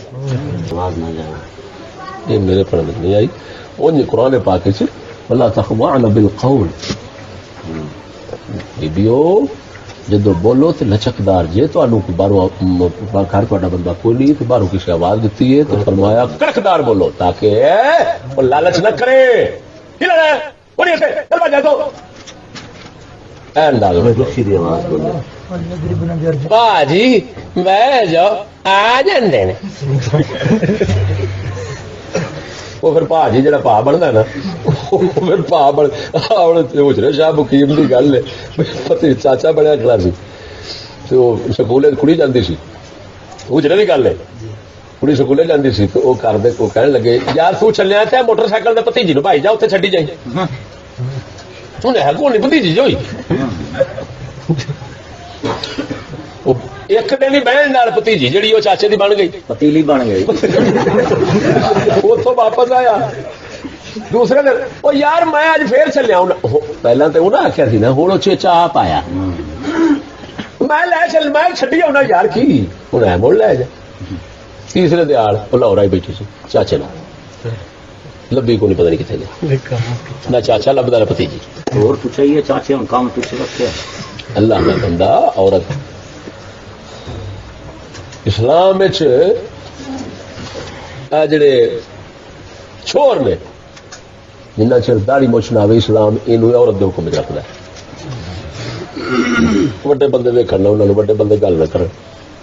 یہ میرے پڑھنے نہیں آئی اون قرآن پاک وچ ولا تخضعن بالقول بیبیو جدو بولو تو لچکدار جی تو باہر گھر تا بندہ کوئی نہیں تو باہروں کسی آواز دیتی ہے تو فرمایا کڑکدار بولو تاکہ وہ لالچ نہ کرے جی میں جو آ جاندے نے وہ پھر پا جی جا پا بنتا نا پھر پا بن حجرے شاہ مقیم کی گل ہے پتی چاچا بنیا کھڑا سی تو سکولے کڑی جاتی سی حجرے کی گل ہے کڑی سکولے جاتی سی تو وہ کرتے وہ کہنے لگے یار تو چلیا تے موٹر سائیکل دے بھتیجی نو بھائی جا اتنے چڈی جائی انہیں ہے کون نہیں بھتیجی جو ہوئی ایک دن ہی بہن نال بھتیجی جڑی وہ چاچے دی بن گئی پتیلی بن گئی اتوں واپس آیا دوسرے دن وہ یار میں اج پھر چلیا پہلے تو انہیں آخیا سی نا ہوں چاہ پایا میں لے چل میں چڈی آنا یار کی ہوں ہے مڑ لے جا تیسرے دیال وہ لاہور آئی بیٹھی سی چاچے نال لبی کو نہیں پتا نہیں کتنے گیا نہ چاچا لبدا نہ بھتیجی اور پوچھا ہی ہے چاچے ہوں کام پیچھے رکھے اللہ کا بندہ عورت اسلام جڑے چھوڑ نے جنہ چر داڑھی مچھ نہ آئے اسلام یہ عورت کے حکم رکھتا ہے وڈے بندے ویکھن نہ انہوں نے وڈے بندے گل نہ کرن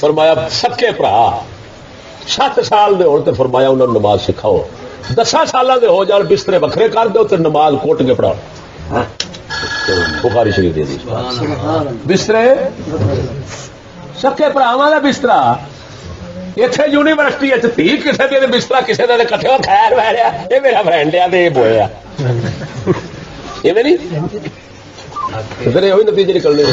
ਫਰਮਾਇਆ ਸੱਕੇ ਭਰਾ 7 ਸਾਲ ਦੇ ਹੋਣ ਤੇ ਫਰਮਾਇਆ ਉਹਨਾਂ ਨੂੰ ਨਮਾਜ਼ ਸਿਖਾਓ, 10 ਸਾਲਾਂ ਦੇ ਹੋ ਜਾਣ ਬਿਸਤਰੇ ਵੱਖਰੇ ਕਰ ਦਿਓ ਤੇ ਨਮਾਜ਼ ਕੋਟ ਕੇ ਪੜਾਓ। ਬੁਖਾਰੀ ਸ਼ਰੀਫ ਦੀ ਹਦੀਸ। ਬਿਸਤਰੇ ਸੱਕੇ ਭਰਾਵਾਂ ਦਾ ਬਿਸਤਰਾ ਇੱਥੇ ਯੂਨੀਵਰਸਿਟੀ ਵਿੱਚ 30 ਕਿਸੇ ਦੇ ਬਿਸਤਰਾ ਕਿਸੇ ਦਾ ਇਕੱਠੇ ਹੋ ਖੈਰ ਬਹਿ ਰਿਹਾ, ਇਹ ਮੇਰਾ ਫਰੈਂਡ ਆ ਤੇ ਇਹ ਬੋਇਆ ਇਵੇਂ ਨਹੀਂ। ਫਿਰ ਇਹੋ ਹੀ ਨਤੀਜੇ ਨਿਕਲਣੇ ਨੇ।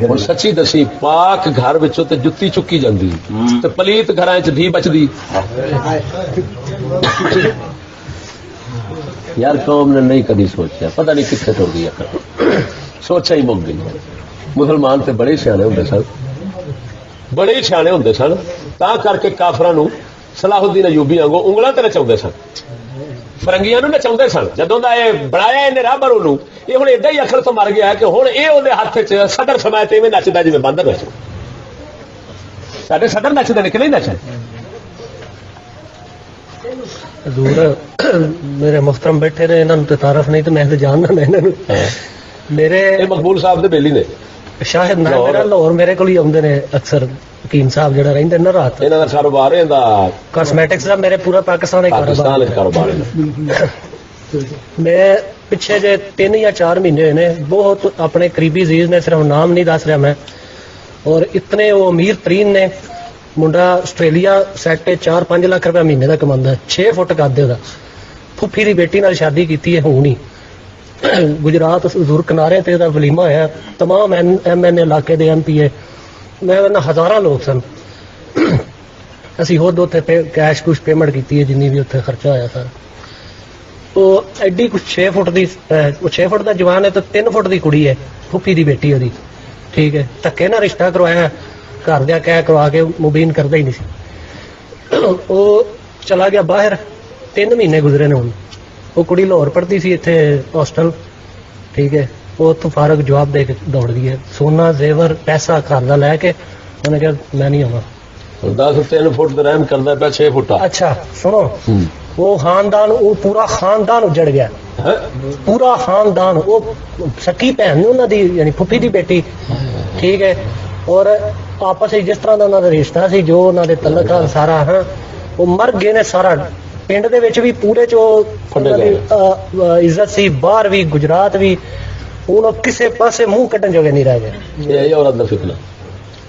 ਹੁਣ ਸੱਚੀ ਦਸੀ ਪਾਕ ਘਰ ਵਿੱਚੋਂ ਤੇ ਜੁੱਤੀ ਚੁੱਕੀ ਜਾਂਦੀ ਤੇ ਪਲੀਤ ਘਰਾਂ 'ਚ ਵੀ ਬਚਦੀ। ਯਾਰ ਕੌਮ ਨੇ ਨਹੀਂ ਕਦੀ ਸੋਚਿਆ, ਪਤਾ ਨਹੀਂ ਕਿੱਥੇ ਟੁਰ ਗਈ ਅਕਲ, ਸੋਚਾਂ ਹੀ ਮੁੱਕ ਗਈ। ਮੁਸਲਮਾਨ ਤੇ ਬੜੇ ਸਿਆਣੇ ਹੁੰਦੇ ਸਨ, ਬੜੇ ਹੀ ਸਿਆਣੇ ਹੁੰਦੇ ਸਨ, ਤਾਂ ਕਰਕੇ ਕਾਫਰਾਂ ਨੂੰ ਸਲਾਹੁਦੀਨ ਅਯੂਬੀ ਵਾਂਗੂ ਉਂਗਲਾਂ ਤੇ ਨਚਾਉਂਦੇ ਸਨ, ਫਰੰਗੀਆਂ ਨੂੰ ਨਚਾਉਂਦੇ ਸਨ। ਜਦੋਂ ਦਾ ਇਹ ਬਣਾਇਆ ਇਹਨੇ ਰਾਹਬਰ ਉਹਨੂੰ, ਇਹ ਹੁਣ ਏਦਾਂ ਹੀ ਅਕਲ ਤੋਂ ਮਰ ਗਿਆ ਕਿ ਹੁਣ ਇਹ ਉਹਦੇ ਹੱਥ 'ਚ ਸਦਰ ਸਮਾਇਤ ਇਵੇਂ ਨੱਚਦਾ ਜਿਵੇਂ ਬਾਂਦਰ ਨੱਚ। ਸਾਡੇ ਸਦਰ ਨੱਚਦੇ ਨੇ ਕਿ ਨਹੀਂ ਨੱਚਦੇ? ਹਜ਼ੂਰ ਮੇਰੇ ਮੁਹਤਰਮ ਬੈਠੇ ਨੇ, ਇਹਨਾਂ ਨੂੰ ਤੇ ਤਾਰਫ ਨਹੀਂ ਤੇ ਮੈਂ ਤੇ ਜਾਣਦਾ ਨਾ ਇਹਨਾਂ ਨੂੰ। ਮੇਰੇ ਇਹ ਮਕਬੂਲ ਸਾਹਿਬ ਦੇ ਬੇਲੀ ਨੇ, ਸ਼ਾਹਿਦ ਨਾ ਮੇਰਾ ਲਾਹੌਰ ਮੇਰੇ ਕੋਲ ਹੀ ਆਉਂਦੇ ਨੇ ਅਕਸਰ। ਹਕੀਮ ਸਾਹਿਬ ਜਿਹੜਾ ਰਹਿੰਦੇ ਨਾ ਰਾਤ, ਇਹਨਾਂ ਦਾ ਕਾਰੋਬਾਰ ਇਹਦਾ ਕਾਸਮੈਟਿਕਸ ਦਾ ਮੇਰੇ ਪੂਰਾ ਪਾਕਿਸਤਾਨ ਦਾ ਕਾਰੋਬਾਰ ਹੈ। ਮੈਂ ਪਿੱਛੇ ਜੇ 3 ਜਾਂ 4 ਮਹੀਨੇ ਹੋਏ ਨੇ, ਬਹੁਤ ਆਪਣੇ ਕਰੀਬੀ ਅਜ਼ੀਜ਼ ਨੇ, ਸਿਰਫ ਨਾਮ ਨਹੀਂ ਦੱਸ ਰਿਹਾ ਮੈਂ, ਔਰ ਇਤਨੇ ਉਹ ਅਮੀਰ ਤਰੀਨ ਨੇ। ਮੁੰਡਾ ਆਸਟ੍ਰੇਲੀਆ ਸੈੱਟ 4-5 ਲੱਖ ਰੁਪਏ ਮਹੀਨੇ ਦਾ ਕਮਾਉਂਦਾ, 6 ਫੁੱਟ ਕੱਦ ਉਹਦਾ। ਫੁੱਫੀ ਦੀ ਬੇਟੀ ਨਾਲ ਸ਼ਾਦੀ ਕੀਤੀ ਹੈ ਹੁਣ ਹੀ, ਗੁਜਰਾਤ ਜ਼ੁਰ ਕਿਨਾਰੇ ਤੇ ਇਹਦਾ ਵਲੀਮਾ ਹੋਇਆ। ਤਮਾਮ MNA ਇਲਾਕੇ ਦੇ MPA, ਮੈਂ ਕਹਿੰਦਾ ਹਜ਼ਾਰਾਂ ਲੋਕ ਸਨ। ਅਸੀਂ ਖੁਦ ਉੱਥੇ ਕੈਸ਼ ਕੁਛ ਪੇਮੈਂਟ ਕੀਤੀ ਹੈ ਜਿੰਨੀ ਵੀ ਉੱਥੇ ਖਰਚਾ ਹੋਇਆ ਸਾਰਾ। ਉਹ ਐਡੀ ਕੁਛ 6 ਫੁੱਟ ਦੀ, ਉਹ 6 ਫੁੱਟ ਦਾ ਜਵਾਨ ਹੈ ਤਾਂ 3 ਫੁੱਟ ਦੀ ਕੁੜੀ ਹੈ, ਫੁੱਫੀ ਦੀ ਬੇਟੀ ਉਹਦੀ, ਠੀਕ ਹੈ। ਧੱਕੇ ਨਾਲ ਰਿਸ਼ਤਾ ਕਰਵਾਇਆ, ਘਰ ਦਿਆਂ ਕਹਿ ਕਰਵਾ ਕੇ ਮੁਬੀਨ ਕਰਦਾ ਹੀ ਨਹੀਂ ਸੀ। ਉਹ ਚਲਾ ਗਿਆ ਬਾਹਰ, 3 ਮਹੀਨੇ ਗੁਜ਼ਰੇ ਨੇ ਹੁਣ। ਉਹ ਕੁੜੀ ਲਾਹੌਰ ਪੜ੍ਹਦੀ ਸੀ ਇੱਥੇ ਹੋਸਟਲ, ਠੀਕ ਹੈ। ਉਹ ਉੱਥੋਂ ਫਾਰਗ ਜਵਾਬ ਦੇ ਕੇ ਦੌੜ ਗਈ ਹੈ, ਸੋਨਾ ਜ਼ੇਵਰ ਪੈਸਾ ਘਰ ਦਾ ਲੈ ਕੇ। ਉਹਨੇ ਕਿਹਾ ਮੈਂ ਨਹੀਂ ਆਵਾਂ। 3 ਫੁੱਟ ਦਾ ਰਹਿਮ ਕਰਦਾ ਪਿਆ 6 ਫੁੱਟ। ਅੱਛਾ ਸੁਣੋ, ਉਹ ਖਾਨਦਾਨ, ਉਹ ਪੂਰਾ ਖਾਨਦਾਨ ਉਜੜ ਗਿਆ, ਪੂਰਾ ਖਾਨਦਾਨ। ਉਹ ਸਕੀ ਭੈਣ ਨੇ ਉਹਨਾਂ ਦੀ, ਯਾਨੀ ਫੁੱਫੀ ਦੀ ਬੇਟੀ, ਠੀਕ ਹੈ। ਔਰ ਆਪਸ ਵਿੱਚ ਜਿਸ ਤਰ੍ਹਾਂ ਦਾ ਉਹਨਾਂ ਦਾ ਰਿਸ਼ਤਾ ਸੀ, ਜੋ ਉਹਨਾਂ ਦੇ ਤਲਕ ਸਾਰਾ, ਹਾਂ ਉਹ ਮਰ ਗਏ ਨੇ ਸਾਰਾ। ਪਿੰਡ ਦੇ ਵਿੱਚ ਵੀ ਪੂਰੇ ਚ ਇੱਜ਼ਤ ਸੀ, ਬਾਹਰ ਵੀ, ਗੁਜਰਾਤ ਵੀ। ਹੁਣ ਉਹ ਕਿਸੇ ਪਾਸੇ ਮੂੰਹ ਕੱਢਣ ਜੋਗੇ ਨਹੀਂ ਰਹਿ ਗਏ। ਇਹ ਔਰਤ ਦਾ ਫਿਕਰ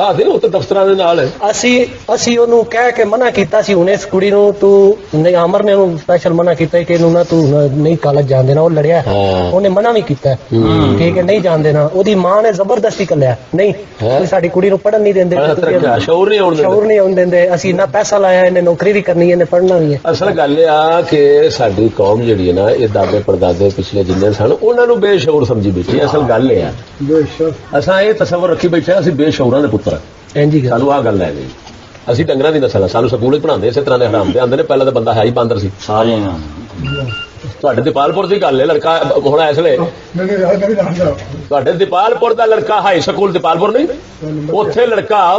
ਹਾਂ ਦੇ ਉਹ ਤਾਂ ਦਫ਼ਤਰਾਂ ਦੇ ਨਾਲ ਹੈ। ਅਸੀਂ ਉਹਨੂੰ ਕਹਿ ਕੇ ਮਨਾ ਕੀਤਾ ਸੀ। ਹੁਣ ਇਸ ਕੁੜੀ ਨੂੰ ਤੂੰ ਨਹੀਂ, ਅਮਰ ਨੇ ਉਹਨੂੰ ਸਪੈਸ਼ਲ ਮਨਾ ਕੀਤਾ ਕਿ ਇਹਨੂੰ ਨਾ ਤੂੰ ਨਹੀਂ ਕਾਲਜ ਜਾਣ ਦੇਣਾ। ਉਹ ਲੜਿਆ, ਉਹਨੇ ਮਨਾ ਵੀ ਕੀਤਾ, ਠੀਕ ਹੈ, ਨਹੀਂ ਜਾਣ ਦੇਣਾ। ਉਹਦੀ ਮਾਂ ਨੇ ਜ਼ਬਰਦਸਤੀ ਕੱਲਿਆ, ਨਹੀਂ ਤੁਸੀਂ ਸਾਡੀ ਕੁੜੀ ਨੂੰ ਪੜ੍ਹਨ ਨਹੀਂ ਦਿੰਦੇ, ਸ਼ੌਰ ਨਹੀਂ ਆਉਣ ਦਿੰਦੇ। ਅਸੀਂ ਇੰਨਾ ਪੈਸਾ ਲਾਇਆ, ਇਹਨੇ ਨੌਕਰੀ ਵੀ ਕਰਨੀ, ਇਹਨੇ ਪੜ੍ਹਨਾ ਵੀ ਹੈ। ਅਸਲ ਗੱਲ ਇਹ ਆ ਕਿ ਸਾਡੀ ਕੌਮ ਜਿਹੜੀ ਹੈ ਨਾ, ਇਹ ਦਾਦੇ ਪੜਦਾਦੇ ਪਿਛਲੇ ਜਿੰਨੇ ਸਨ ਉਹਨਾਂ ਨੂੰ ਬੇਸ਼ਊਰ ਸਮਝੀ ਬੈਠੀ। ਅਸਲ ਗੱਲ ਇਹ ਆ, ਅਸਾਂ ਇਹ ਤਸੱਵਰ ਰੱਖੀ ਬੈਠੇ ਅਸੀਂ ਬੇਸ਼ਊਰਾਂ ਦੇ ਪੁੱਤਰ। ਸਾਨੂੰ ਆਹ ਗੱਲ ਹੈ ਗਈ, ਅਸੀਂ ਡੰਗਰਾਂ ਦੀ ਨਸਲ ਆ। ਸਾਨੂੰ ਸਕੂਲ ਵਿੱਚ ਪੜ੍ਹਾਉਂਦੇ ਇਸੇ ਤਰ੍ਹਾਂ ਦੇ ਹਰਾਮ ਦੇ ਆਉਂਦੇ ਨੇ। ਪਹਿਲਾਂ ਤਾਂ ਬੰਦਾ ਹੈ ਹੀ ਬਾਂਦਰ ਸੀ ਸਾਰੇ। ਤੁਹਾਡੇ ਦੀਪਾਲਪੁਰ ਦੀ ਗੱਲ ਹੈ, ਲੜਕਾ ਹੁਣ ਇਸ ਵੇਲੇ ਤੁਹਾਡੇ ਦੀਪਾਲਪੁਰ ਦਾ ਲੜਕਾ ਹਾਈ ਸਕੂਲ ਦੀਪਾਲਪੁਰ ਨਹੀਂ, ਉੱਥੇ ਲੜਕਾ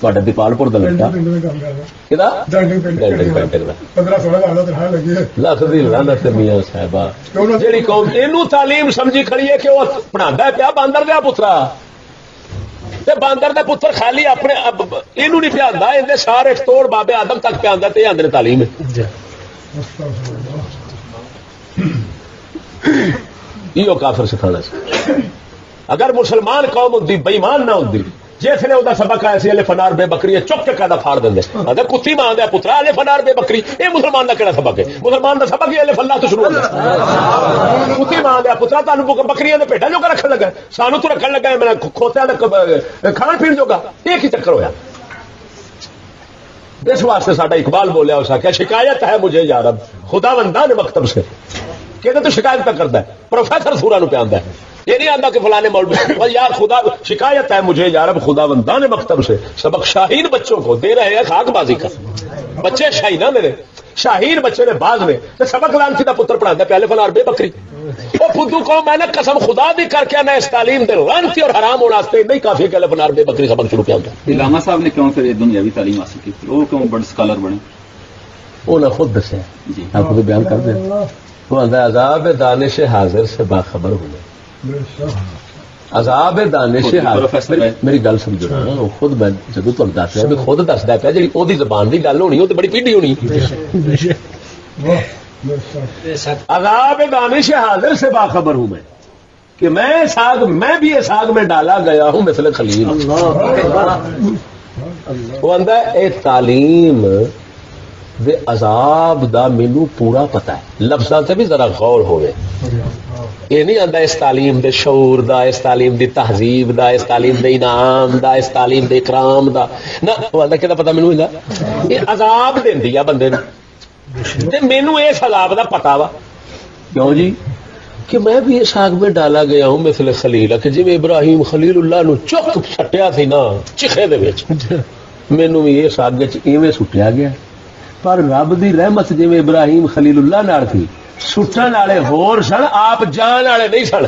ਤੁਹਾਡੇ ਦੀਪਾਲਪੁਰ ਦਾ ਲੜਕਾ ਕਿਹਦਾ 15-16 ਲੱਖ ਦੀ ਲਾਨਤ ਮੀਆਂ ਸਾਹਿਬਾ। ਜਿਹੜੀ ਕੌਮ ਇਹਨੂੰ ਤਾਲੀਮ ਸਮਝੀ ਖੜੀ ਹੈ ਕਿ ਉਹ ਪੜਾਉਂਦਾ ਪਿਆ ਬਾਂਦਰ ਦਾ ਪੁੱਤਰਾ, ਤੇ ਬਾਂਦਰ ਦਾ ਪੁੱਤਰ ਖਾਲੀ ਆਪਣੇ ਇਹਨੂੰ ਨਹੀਂ ਪਿਆਉਂਦਾ, ਇਹਦੇ ਸਾਰੇ ਤੋੜ ਬਾਬੇ ਆਦਮ ਤੱਕ ਪਿਆਉਂਦਾ। ਤੇ ਆਂਦੇ ਨੇ ਤਾਲੀਮ ਇਹੋ ਕਾਫਰ ਸਿਖਾਉਣਾ ਸੀ। اگر مسلمان قوم ہوتی بےمان نہ ہوتی جس نے وہ سبق آیا سی فنار بے بکری چک کے قاعدہ پھاڑ دیں اگر کتی ماں دیا پترا الے فنار بے بکری یہ مسلمان کا کہڑا سبق ہے مسلمان کا سبق ہی الے فلا تو شروع ہوتا کتی ماں دیا پترا تمہیں بکریاں پیٹا جو رکھن لگا سانو تو رکھن لگا میں کھوتیا کھان پین جو گا یہ کی چکر ہوا اس واسطے ساڈا اقبال بولیا اس آخیا شکایت ہے مجھے یا رب خدا بندان مکتب سے کہ تو شکایت پہ کرتا ہے پروفیسر سورا نو پہ آتا ہے یہ نہیں آتا کہ فلانے مولوی یار خدا شکایت ہے مجھے یا رب خدا بندان مکتب سے سبق شاہین بچوں کو دے رہے ہیں خاک بازی کا بچے شاہین میرے شاہین بچے نے باز نے سبق لانسی کا پتر پڑھاتا ہے پہلے فنار بے بکری وہ فدو کو میں نے قسم خدا دی کر کے نہ اس تعلیم دے لانسی اور حرام ہونا نہیں کافی کہ فنار بے بکری سبق شروع کیا ہوتا علامہ صاحب نے کیوں پھر دنیاوی تعلیم حاصل کی وہ کیوں بڑے اسکالر بنے وہ نہ خود دسے جی آپ کو بیان کر دیں وہ عذاب دانش حاضر سے باخبر ہوئے عذاب دانش حاضر میری گل سمجھو نا وہ خود میں جدو تم دس رہا میں خود دستا پیا جی وہ زبان کی گل ہونی وہ تو بڑی پیڑھی ہونی عذاب دانش حاضر سے باخبر ہوں میں کہ میں بھی اس آگ میں ڈالا گیا ہوں مثل خلیل وہ آندا اے تعلیم دے عذاب دا مینو پورا پتا ہے لفظاں سے بھی ذرا غور ہوئے یہ نہیں آتا اس تعلیم دے شعور دا اس تعلیم دی تہذیب دا اس تعلیم دے انعام دا اس تعلیم دے اکرام دا نہ وہ آتا کہ پتا مینو یہ عذاب دیندی ہے بندے تے مینو اس عذاب دا پتا وا کیوں جی کہ میں بھی اس آگ میں ڈالا گیا ہوں مثل خلیل کہ جی ابراہیم خلیل اللہ نو چک سٹیا سی نا چیخے دے وچ مینو بھی اس آگ وچ ایویں سٹیا گیا پر رب دی رحمت جی ابراہیم خلیل اللہ نال تھی سٹن والے ہور سن آپ جان والے نہیں سن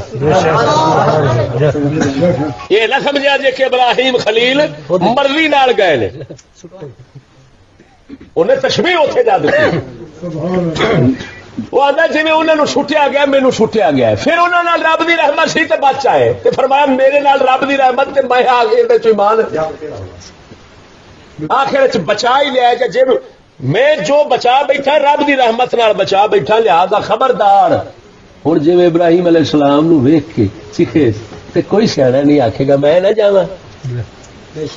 یہ نہ سمجھا جی کہ ابراہیم خلیل مرضی نال گئے نے انہیں تشبیہ اتنے جا دیتی وہ آتا جی انہوں نے سٹیا گیا مینو سٹیا گیا پھر انہوں نے رب دی رحمت سی تے بچ آئے تے فرمایا میرے نال رب دی رحمت تے میں آگے ایمان آخر بچا ہی لیا کہ جی میں جو بچا بیٹھا رب دی رحمت نال بچا بیٹھا لہذا خبردار ہوں جی ابراہیم علیہ السلام نو ویکھ کے چیخے تے کوئی سیاح نہیں آکھے گا میں نہ جاواں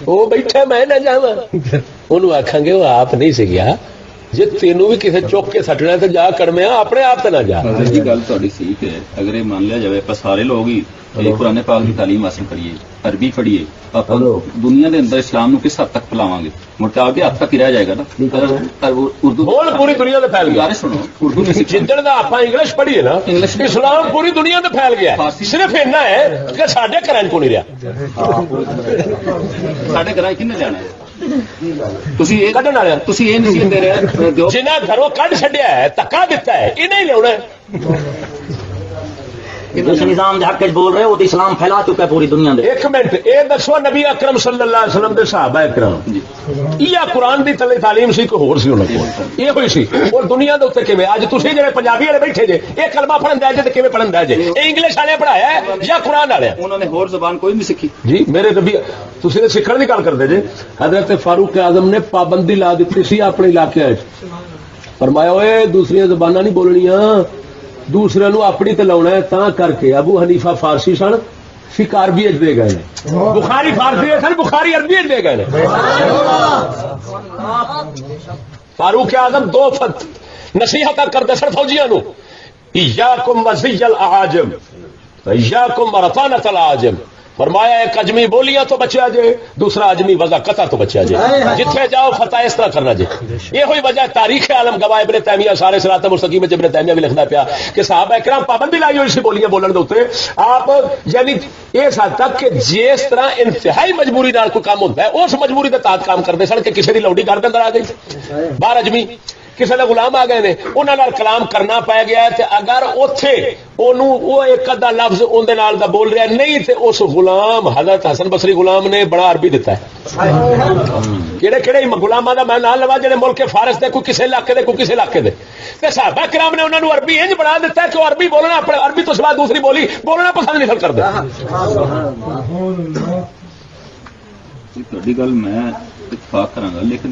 وہ بیٹھا میں نہ جاواں انہوں آکھاں گے وہ آپ نہیں سی گیا جی تینوں بھی کسی چوک کے سٹنا تو جا کڑمیا اپنے آپ تو نہ جا گل تھوڑی ٹھیک ہے اگر یہ مان لیا جائے آپ سارے لوگ ہی قرآن پاک کی تعلیم حاصل کریے عربی پڑھیے آپ دنیا کے اندر اسلام نو کس حد تک پھیلاواں گے مڑتا کے حد تک ہی رہ جائے گا نا اردو پوری دنیا میں پھیل گیا سنو اردو جدن کا آپ انگلش پڑھیے نا اسلام پوری دنیا میں پھیل گیا صرف اینا ہے کہ سارے گھر کو نہیں رہا سارے گھر کن جانا ہے جنہیں گھروں کڈ چڈیا ہے تکا دیتا ہے انہیں ہی لیا جس نظام دے حق بول رہے ہو تو اسلام پھیلا چکا ہے پوری دنیا دے. ایک منٹ اے دسو نبی اکرم صلی اللہ علیہ وسلم دے صحابہ اکرام یہ قرآن دی تلے تعلیم سی کوئی ہور سی انہاں کول یہ ہوئی سی اور دنیا دے اوتے کیویں اج تسی جڑے پنجابی والے بیٹھے جے اے کلمہ پڑھن دے جے تے کیویں پڑھن دے جے اے انگلش والے پڑھایا ہے یا قرآن والے انہوں نے ہور زبان کوئی نہیں سیکھی جی میرے نبی تسی تے سیکھن دی گل کردے جے حضرت فاروق اعظم نے پابندی لا دتی سی اپنے علاقے وچ فرمایا اوے دوسری زباناں نہیں بولنیاں دوسرے نو اپنی تے لاؤنا ہے تا کر کے ابو حنیفہ فارسی سن فقہ عربی دے گئے بخاری فارسی سن بخاری عربی دے گئے فاروق اعظم دو نصیحت کرتے سن فوجیاں نو ایاکم وزی الاعاجم ایاکم ورطانۃ الاعاجم فرمایا ایک اجمی بولیاں تو بچیا جے دوسرا اجمی وضع قطع تو بچیا جے جتھے جاؤ فتح اس طرح کرنا جے یہ ہوئی وجہ تاریخ عالم گواہ ابن تیمیہ سارے صراط مستقیم ابن تیمیہ بھی لکھدا پیا کہ صحابہ کرام پابندی لائی ہوئی سی بولیاں بولن دے اوتے آپ یعنی اس حد تک کہ جس طرح انتہائی مجبوری نال کوئی کام ہوندا ہے اس مجبوری دے تحت کام کردے سن کہ کسی دی لوڈی گھر دے اندر آ گئی باہر اجمی کسی نے غلام آ گئے نے انہاں نال کلام کرنا پی گیا تے اگر اوتھے اونوں او ایک ادا لفظ اون دے نال دا بول رہا نہیں تے اس غلام حضرت حسن بصری غلام نے بڑا عربی دیتا ہے کیڑے کیڑے غلاماں دا میں نال لوا جڑے ملک فارس دے کوئی کسے علاقے دے کوئی کسے علاقے دے تے صحابہ کرام نے انہاں نو عربی انج بنا دیتا ہے کہ وہ عربی بولنا اپنے عربی تو سوا دوسری بولی بولنا پسند نہیں کرتے تہاڈی گل میں ਇਤਫਾਕ ਕਰਾਂਗਾ, ਲੇਕਿਨ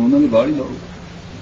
ਉਹਨਾਂ ਦੀ ਬਾਹਰ ਹੀ ਲਾਓ।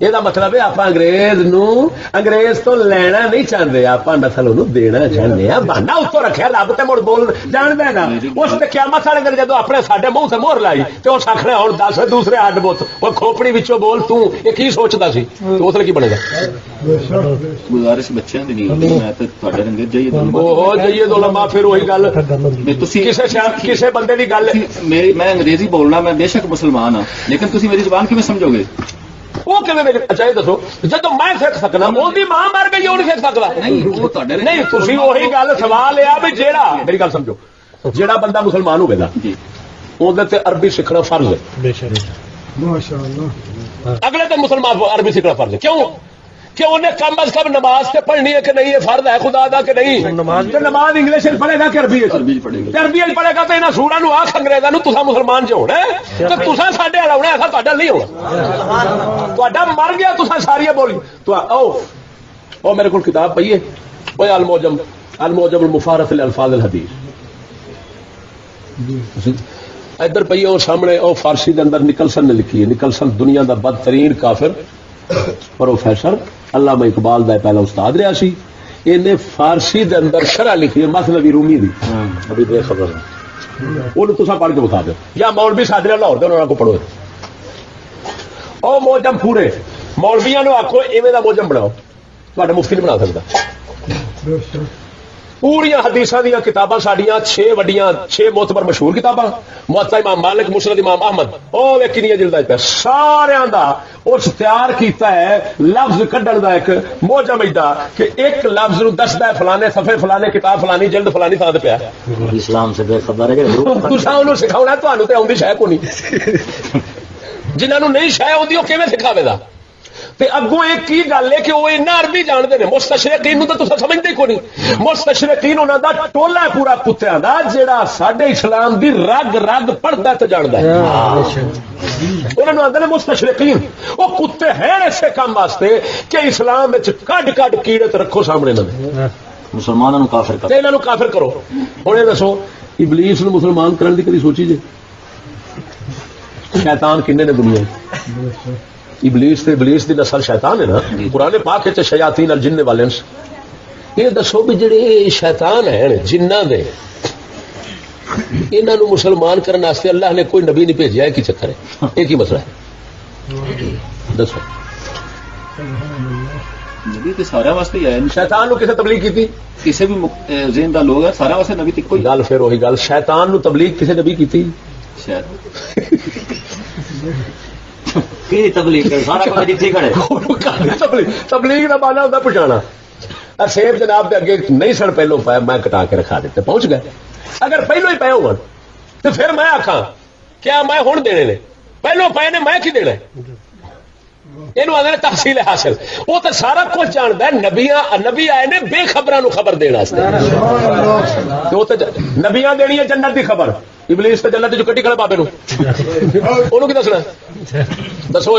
ਇਹਦਾ ਮਤਲਬ ਹੈ ਆਪਾਂ ਅੰਗਰੇਜ਼ ਤੋਂ ਲੈਣਾ ਨਹੀਂ ਚਾਹੁੰਦੇ, ਆਪਾਂ ਨਸਲ ਉਹਨੂੰ ਦੇਣਾ ਚਾਹੁੰਦੇ ਆ। ਬਹਾਨਾ ਉੱਤੋਂ ਰੱਖਿਆ ਰੱਬ ਤੇ ਮੁੜ ਬੋਲ ਜਾਣਦਾ ਨਾ। ਉਸ ਤੇ ਕਿਆਮਤ ਵਾਲੇ ਦਿਨ ਜਦੋਂ ਆਪਣੇ ਸਾਡੇ ਮੂੰਹ ਤੇ ਮੋਹਰ ਲਾਈ ਤੇ ਉਹ ਸਾਖਣਾ ਹੁਣ ਦੱਸ ਦੂਸਰੇ ਹੱਡ ਬੁੱਤ ਉਹ ਖੋਪੜੀ ਵਿੱਚੋਂ ਬੋਲ, ਤੂੰ ਇਹ ਕੀ ਸੋਚਦਾ ਸੀ? ਤੇ ਉਸ ਲਈ ਕੀ ਬਣੇਗਾ? ਗੁਜ਼ਾਰਿਸ਼ ਬੱਚਿਆਂ ਦੀ ਨਹੀਂ, ਮੈਂ ਤਾਂ ਤੁਹਾਡੇ ਰੰਗੇ ਜਾਈਏ ਉਹ ਜਾਈਏ ਦੋਲਮਾ। ਫਿਰ ਉਹੀ ਗੱਲ, ਤੁਸੀਂ ਕਿਸੇ ਬੰਦੇ ਦੀ ਗੱਲ, ਮੈਂ ਅੰਗਰੇਜ਼ੀ ਬੋਲਣਾ, ਮੈਂ ਬੇਸ਼ੱਕ ਮੁਸਲਮਾਨ ਹਾਂ, ਲੇਕਿਨ ਤੁਸੀਂ ਮੇਰੀ ਜ਼ੁਬਾਨ ਕਿਵੇਂ ਸਮਝੋਗੇ? ਉਹ ਕਿਵੇਂ ਮੇਰੇ? ਅੱਛਾ ਇਹ ਦੱਸੋ, ਜਦੋਂ ਮੈਂ ਸਿੱਖ ਸਕਣਾ, ਉਹਦੀ ਮਾਂ ਮਰ ਗਈ ਉਹ ਨਹੀਂ ਸਿੱਖ ਸਕਦਾ? ਨਹੀਂ, ਤੁਸੀਂ ਉਹੀ ਗੱਲ ਸਵਾਲ ਆ ਵੀ ਜਿਹੜਾ, ਮੇਰੀ ਗੱਲ ਸਮਝੋ, ਜਿਹੜਾ ਬੰਦਾ ਮੁਸਲਮਾਨ ਹੋਵੇਗਾ ਉਹਦੇ ਤੇ ਅਰਬੀ ਸਿੱਖਣਾ ਫਰਜ਼ ਹੈ। ਅਗਲੇ ਤੇ ਮੁਸਲਮਾਨ ਅਰਬੀ ਸਿੱਖਣਾ ਫਰਜ਼ ਹੈ। ਕਿਉਂ کہ انہیں کم از کم نماز سے پڑھنی ہے کہ نہیں؟ یہ فرض ہے خدا دا کہ نہیں؟ نماز انگلش پڑھے گا کہ عربی عربی پڑھے گا؟ تو انہاں سورا نو آخ انگریزاں نو تساں مسلمان جو ہونا ہے تو تساں ساڈے والا ہونا، ایسا تہاڈا نہیں ہونا۔ تہاڈا مر گیا تساں ساری بولی تو او میرے کول کتاب پئی ہے، او المعجم المفارق للالفاظ الحدیث، ادھر پئی او سامنے، او فارسی دے اندر نکلسن نے لکھی ہے۔ نکلسن دنیا دا بدترین کافر پروفیسر علامہ اقبال دا پہلا استاد رہا سی، انہیں فارسی دے اندر شرح لکھی ہے مثنوی رومی دی، ابھی بے خبر انہوں تساں پڑھ کے بتا دو، یا مولوی سادرے لاہور دے انہوں کو پڑھو۔ او موجم پورے مولویاں نو آکھو ایویں دا موجم بناؤ، تہاڈا مفتی نہیں بنا سکدا۔ پوریا حدیثاں دیا کتاباں ساڈیاں 6 وڈیاں 6 معتبر مشہور کتاباں، موطا امام مالک، مسند امام احمد، او کنیاں جلداں پہ ساریاں دا اس تیار کیتا ہے لفظ کڈن دا ایک موجم ایدا کہ ایک لفظ نو دسدا ہے فلانے صفحے فلانے کتاب فلانی جلد فلانی تھاں تے پیا۔ اسلام سے بے خبر ہے کہ تساں انہوں سکھاونا، تانوں تے اوندی شے کوئی نہیں، جنہاں نوں نہیں شے اوندی او کیویں سکھاوے گا؟ تے اگوں ایک کی گل ہے کہ وہ اینا عربی جانتے ہیں، مستشرقین نوں تے تساں سمجھدے کوئی نہیں۔ مستشرقین انہاں دا ٹولا ہے پورا کتیاں دا جڑا ساڈے اسلام دی رگ رگ پڑھدا تے جاندا ہے، انہاں نوں آندے نے مستشرقین۔ وہ کتے ہیں ایسے کام واسطے کہ اسلام وچ کڈ کڈ کیڑے تے رکھو سامنے انہاں دے، مسلمانوں نوں کافر کرو، تے انہاں نوں کافر کرو۔ ہن یہ دسو ابلیس نوں مسلمان کرن دی کدی سوچی جے؟ شیطان کنے نے دنیا؟ ابلیس تے ابلیس دی نسل شیطان ہے نا، قرآن پاک وچ شیاطین الجن والانس۔ یہ دسو بھی جڑے شیطان ہیں جنہاں دے، انہاں نو مسلمان کرنے واسطے اللہ نے کوئی نبی نہیں بھیجیا، کی چکر ہے؟ ایک ہی مسئلہ ہے، دسو نبی تو سارا واسطے ہی آیا نہیں. شیطان نو کسے تبلیغ کیتی؟ کسی بھی ذہن دا لوگ ہے سارا واسطے نبی تو کوئی گل پھر وہی گل شیطان نو تبلیغ کسے نبی کیتی؟ شاید کی تبلیغ کر سارا کچھ جتھی کھڑے تبلیغ کا مانا ہوتا پہچانا. سیب جناب کے اگے نہیں سن پہلو پایا میں کٹا کے رکھا دیتے پہنچ گئے. اگر پہلو ہی پے ہو تو پھر میں آخا کیا میں ہوں دینے نے پہلو پے نے میں کی دینا یہ آدھے تحصیل حاصل. وہ تو سارا کچھ جانتا ہے. نبی آئے نے بے خبروں خبر دینا نبیاں دینی ہے جنت کی خبر. ابلیس تو جنت جو کٹی کھڑا بابے انہوں کی دسنا دسو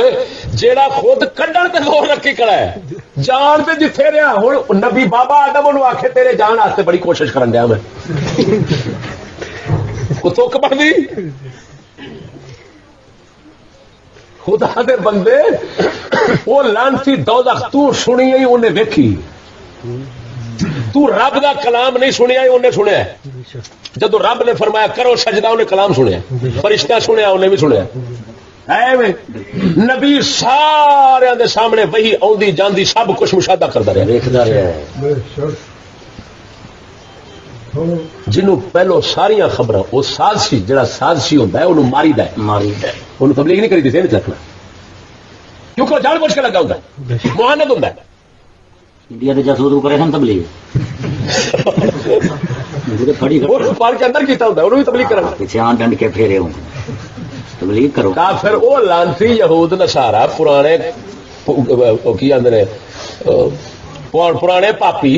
جیڑا خود کڈن تے زور رکھی کھڑا ہے جان تے جتھے رہا ہوں نبی بابا آدم انہوں آخے تیرے جان واسطے بڑی کوشش کرن دیا میں تک بڑھتی خدا دے بندے وہ لانتی دوزخ تو سنی ہی انہیں ویکھی تو رب دا کلام نہیں سنیا انہیں سنیا. جدو رب نے فرمایا کرو سجدہ انہیں کلام سنیا فرشتہ سنیا انہیں بھی سنیا. نبی سارے دے سامنے وہی آندی جاندی سب کچھ مشاہدہ کرتا رہا. جنوں پہلو ساریا خبر وہ سازشی جڑا سازشی ہوتا ہے انہوں ماری دا انہوں تبلیغ نہیں کری تھی نہیں رکھنا کیونکہ وہ جان بوجھ کے لگا ہوتا ہے معاند ہوتا ہے. انڈیا کے جاسوس کرے ہیں تبلیغ پار کے اندر کیتا ہوتا ہے انہوں بھی تبلیغ کرنا پیچھے آن ڈنڈ کے پھیرے ہوں تبلیغ کرو. کافر وہ لانتی یہود نصارا پرانے کی آدھے پرانے پاپی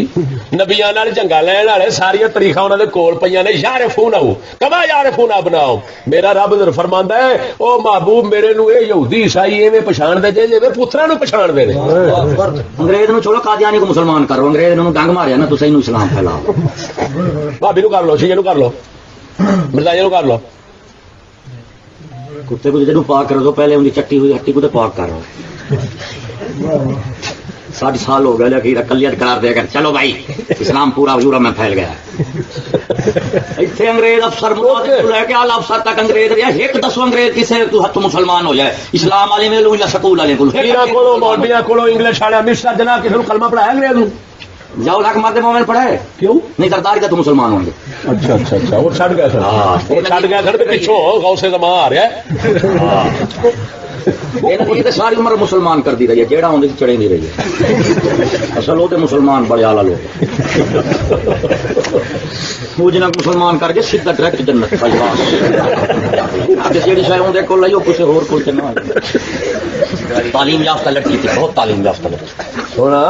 نبیاں جنگا لین والے ساریا تاریخ انہوں نے کول پہ نے یار فون آؤ کما یار فون آ بناؤ. میرا رب فرماندا ہے او محبوب میرے نو یہودی عیسائی ایویں پچھان دے جے پتراں نو پچھان دے. انگریز نو چھوڑو قادیانی کو مسلمان کرو. انگریز نو ڈنگ ماریا نا تسیں اسلام پھیلاؤ. بھابی نو کر لو شیعہ نو کر لو مرزائیاں نو کر لو. کتے کو جدوں پاک کرو تو پہلے ان کی چٹی ہوئی ہٹی کو تو پاک کرو. 60 سال ہو گئے لیکن اقلیت قرار دے کر چلو بھائی اسلام پورا یورپ میں پھیل گیا. اتنے انگریز افسر لے کے آل افسر تک انگریز رہا. ایک دسو انگریز کسی ہاتھ مسلمان ہو جائے اسلام والے میں لو یا سکول والے کو مولویاں کو انگلش والے مسٹر جنا کسی کو کلمہ پڑھایا انگریز جاؤ لاکھ مارتے مومن پڑھائے کیوں نہیں سردار کا تو مسلمان ہوں گے. اچھا اچھا اچھا وہ چھڈ گیا سر وہ چھڈ گیا سر پچھوں غوث زمان آ رہا ہے. ساری عمر مسلمان کر دی رہی ہے جیڑا آدھے چڑے نہیں رہی ہے. اصل وہ تو مسلمان بڑے آلہ لوگ جنہیں مسلمان کر کے سیدھا ڈائریکٹ جنت جی شاید اندر کو لائی کسی ہور کو چلنا. تعلیم یافتہ لڑکی تھی بہت تعلیم یافتہ لڑکی. سونا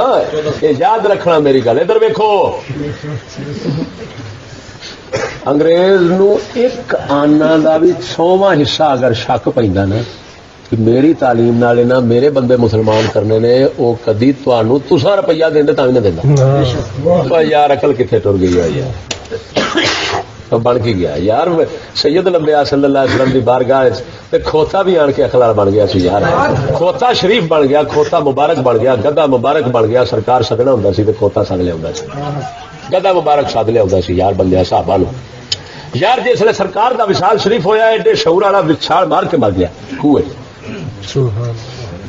یہ یاد رکھنا میری گل. ادھر ویکھو انگریز نو ایک آنا دا بھی 100واں حصہ اگر شک پیندا نا کہ میری تعلیم نالے نہ میرے بندے مسلمان کرنے نے وہ کدی تانوں تساں روپیہ دیندے تاں نہیں دیندا. یار عقل کتنے ٹر گئی ہے یار بن کے گیا یار. سید الانبیاء صلی اللہ علیہ وسلم دی بارگاہ تے کھوتا بھی آن کے اخلال بن گیا سی یار. کھوتا شریف بن گیا کھوتا مبارک بن گیا گدا مبارک بن گیا. سرکار سدنا ہوندا سی تے کھوتا سد لیا ہوندا سی گدا مبارک سد لیا ہوندا سی یار بندے صحابہ نو. یار جس نے سرکار دا وصال شریف ہویا ایڈے شعور والا وچھاڑ مار کے مر گیا کوے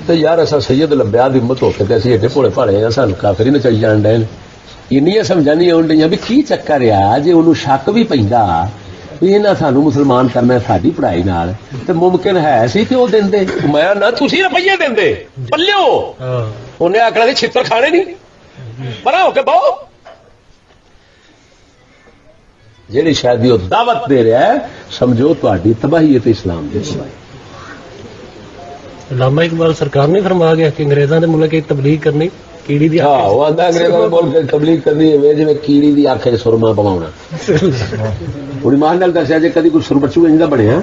تو یار اصا سید الانبیاء دی امت ہو کے اسی ایڈے بھولے بھاڑے ہیں سانو کافر ہی نہ چاہیے جان ڈین. اینیاں سمجھا نہیں آن ڈیاں بھی کی چکر آ جی انہوں شک بھی پیندا بھی انہاں سانو مسلمان کرنا ساری پڑھائی نال تے ممکن ہے سی کہ وہ دیندے. میں نہ تسی روپیے دیندے پلیو انہیں آکھنا سی چھتر کھانے نہیں پرا ہو کے بہو. جیڑی شاید وہ دعوت دے رہا ہے سمجھو تہاڈی تباہی ہے تے اسلام دی تباہی. علامہ اقبال سرکار نے فرما گیا کہ انگریزاں دے ملک تبلیغ کرنی کیڑی دی. ہاں وہ آندا انگریزاں دے ملک تبلیغ کرنی ہے جویں کیڑی دی آنکھ وچ سرما پواونا. پوری مان نال دسیا جے کدی کوئی سربچو انج دا بنیا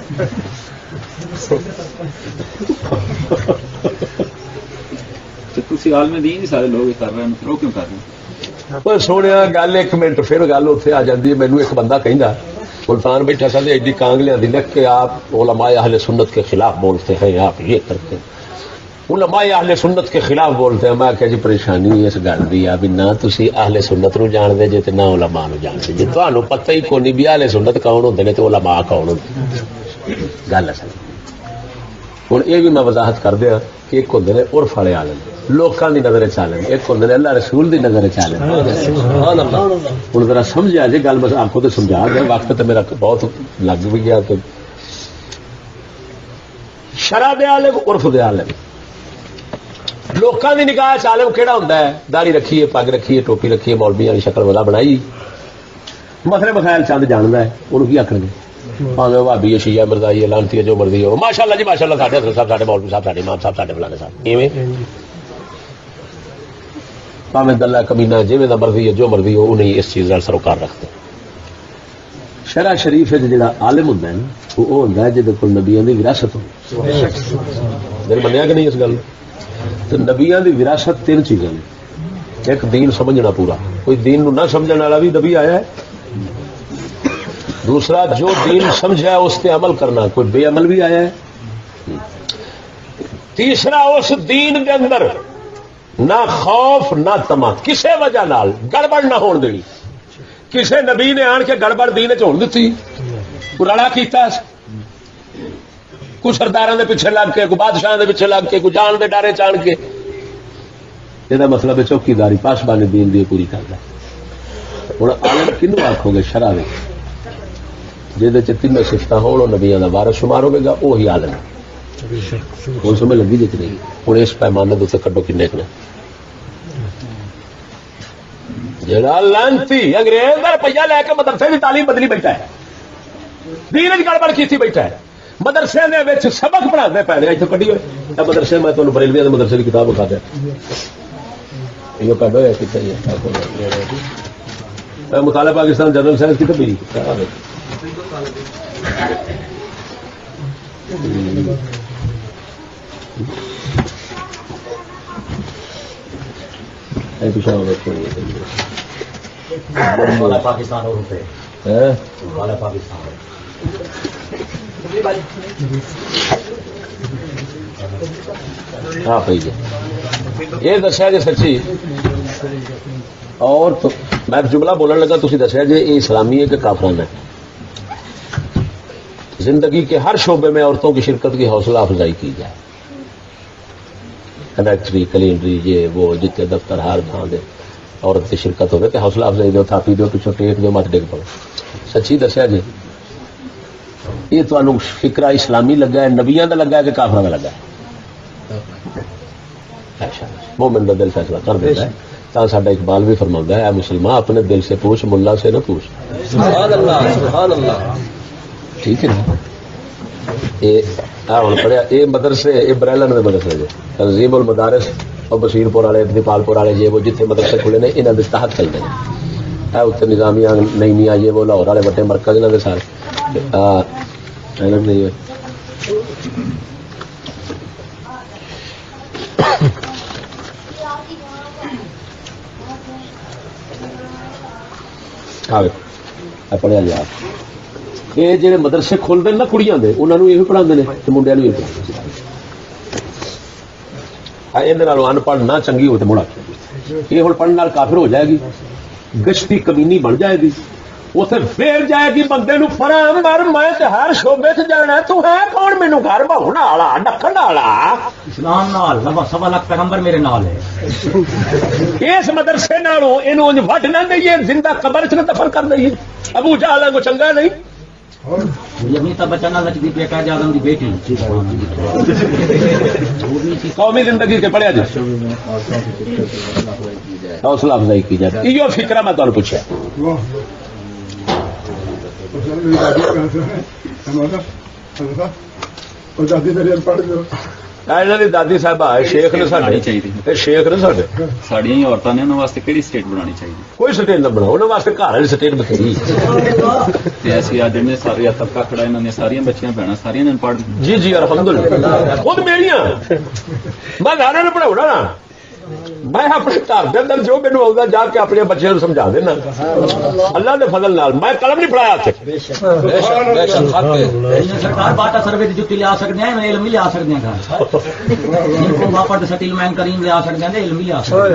تے تسی عالم دین سارے لوگ کر رہے ہیں پھر کیوں کر رہے ہیں. پر سونے گل ایک منٹ پھر گل اتنے آ جاتی ہے. مینو ایک بندہ کہندا سلطان بیٹھا سا ایڈی کانگ لیا لکھ کے آپ علماء اہل سنت کے خلاف بولتے ہیں آپ یہ کرتے ہیں علماء اہل سنت کے خلاف بولتے ہیں. میں کہ جی پریشانی اس گل کی آ بھی نہ تسی اہل سنت نو جان دے جے تے نہ علماء نو جان دے جے تانوں پتہ ہی کوئی نہیں بھی اہل سنت کون ہوندے نے تے علماء کون ہوندے. گل اصل ہوں یہ بھی میں وضاحت کر دیا کہ ایک ہوں نے عرف والے عالم لوکاں دی نظر چالن ایک ہوں نے اللہ رسول دی نظر چالن ہوں ذرا سمجھا جی گل بس آپ کو تو سمجھا گیا وقت تو میرا بہت لگ بھی گیا تو شرع دے عالم عرف دے عالم لوکاں دی نگاہ عالم کیڑا ہوندا ہے داڑھی رکھیے پگ رکھیے ٹوپی رکھیے مولوی والی شکل ودا بنائی مسئلے مسائل چند جاندا ہے انہوں کی آکھن گے پاویں بھابی ہے شیعہ مرزائی ہے لانتی ہے جو مرضی ہو ماشاءاللہ جی ماشاءاللہ ساڈے حضرت صاحب ساڈے مولوی صاحب ساڈے امام صاحب ساڈے فلانے صاحب ایویں پاویں دلہ کمینہ جویں دا مرضی ہے جو مرضی ہو انہیں اس چیز نال سروکار رکھتے شرع شریف جڑا عالم ہوندا ہے وہ ہوندا ہے جدے کول نبیوں دی وراثت ہو میرے منیا کہ نہیں اس گل تو نبیوں دی وراثت تین چیزاں نے ایک دین سمجھنا پورا کوئی دین نو نہ سمجھنے والا بھی نبی آیا ہے دوسرا جو دین سمجھا اس پہ عمل کرنا کوئی بے عمل بھی آیا ہے تیسرا اس دین کے اندر نہ خوف نہ طمع کسی وجہ نال گڑبڑ نہ ہون دینی کسی نبی نے آن کے گڑبڑ دین چ ہون دتی کوئی رڑا کیتا کوئی سرداراں دے پیچھے لگ کے کوئی بادشاہ دے پیچھے لگ کے کوئی جان دے ڈارے چان کے یہ مطلب ہے چوکیداری پاسبانی دین دی پوری کرنا ہوں عالم کنوں آکھو گے شرع میں جہد تینوں سفت ہو نبیاں کا وارث شمار ہوگا وہی عالم ہوں سمجھ لگی جی نہیں ہوں اس پیمانے کے کڈو کنے نے جڑا لانتی انگریز کا روپیہ لے کے مدرسے کی تعلیم بدلی بیٹھا ہے دین گڑبڑ کی بیٹھا ہے مدرسے نے سبق پڑھا پے اتنے کڈی ہوئے مدرسے میں تمہیں بریلوی کے مدرسے کی کتاب بتا دیا یہ پیدا ہوا کتنے مطالعہ پاکستان جنرل سائنس کی تبدیلی پاکستان اور روپے پاکستان ہاں پی جی یہ دسیا جی سچی اور تو میں جملہ بولن لگا تھی دسیا جی یہ اسلامی ہے کہ کافرانہ ہے زندگی کے ہر شعبے میں عورتوں کی شرکت کی حوصلہ افزائی کی جائے کنڈکٹری کلینڈری یہ وہ جتنے دفتر ہار تھان دے عورت کی شرکت ہوگی کہ حوصلہ افزائی دو تھاپی دو پچھو ٹیک دو مت ڈگ پڑو سچی دسیا جی یہ تمہیں فکرہ اسلامی لگا ہے نبیاں کا لگا ہے کہ کافراں کا لگا ہے مومن کا دل فیصلہ کر دیتا ہے تا ساڈا اقبال بھی فرماتا ہے اے مسلمان اپنے دل سے پوچھ ملا سے نہ پوچھ سبحان اللہ سبحان اللہ ٹھیک ہے نا یہ پڑھیا یہ مدرسے یہ بریلن کے مدرسے جو تنظیم المدارس اور بشیر پور والے دیپال پور والے یہ وہ جتنے مدرسے کھلے نے یہاں کے تحت چلتے ہیں اتنے نظامیہ نئیمیاں یہ وہ لاہور والے بڑے مرکز یہاں کے سارے نہیں ہوئے پڑھیا جا یہ جہے مدرسے کھولتے ہیں نا کڑیاں دے انہوں یہ پڑھاتے ہیں تو منڈیا بھی پڑھا یہ ان پڑھ نہ چنگی ہو تو مڑا یہ ہوں پڑھنے کافر ہو جائے گی گشتی کمینی بن جائے گی اتنے پھر جائے گی بندے نو فرام مر میں ہر شعبے سے جانا تو ہے کون مینو گھر بہنا والا ڈکن والا اسلام نال 1.25 لاکھ پیغمبر میرے نال ہے اس مدرسے نالوں یہ وڈ نہ دئیے زندہ قبر چ دفن کر دئیے ابو جہل کو چنگا نہیں امیتابھ بچن لچدیپ قائد اعظم کی بیٹی قومی زندگی کے پڑھیا جی حوصلہ افزائی کی جائے یہ فکر میں تمہیں پوچھا دادی صاحب شیخ نے ساڈے شیخ نے ساڈے ساڈیاں ہی عورتاں نے انہاں واسطے کیڑی سٹیٹ بنانی چاہیے کوئی سٹیٹ نہ بناؤ انہاں واسطے گھر والی سٹیٹ بتھیری تے اسی اج نے سارے طبقہ کھڑا انہاں نے ساریاں بچیاں بہناں ساریاں نے پڑھ جی جی الحمدللہ خود میریاں میں گھر میں پڑھاؤں نا میں اپنے گھر کے اندر جو مینوں آؤں جا کے اپنے بچے کو سمجھا دینا اللہ کے فضل نال میں قلم نہیں پڑھایا سرکار باٹا سروے کی جتی لیا سکتے ہیں علم بھی لیا سکتے ہیں باپا سٹیل مین کریم لیا سکتے ہیں علم بھی لیا سکتے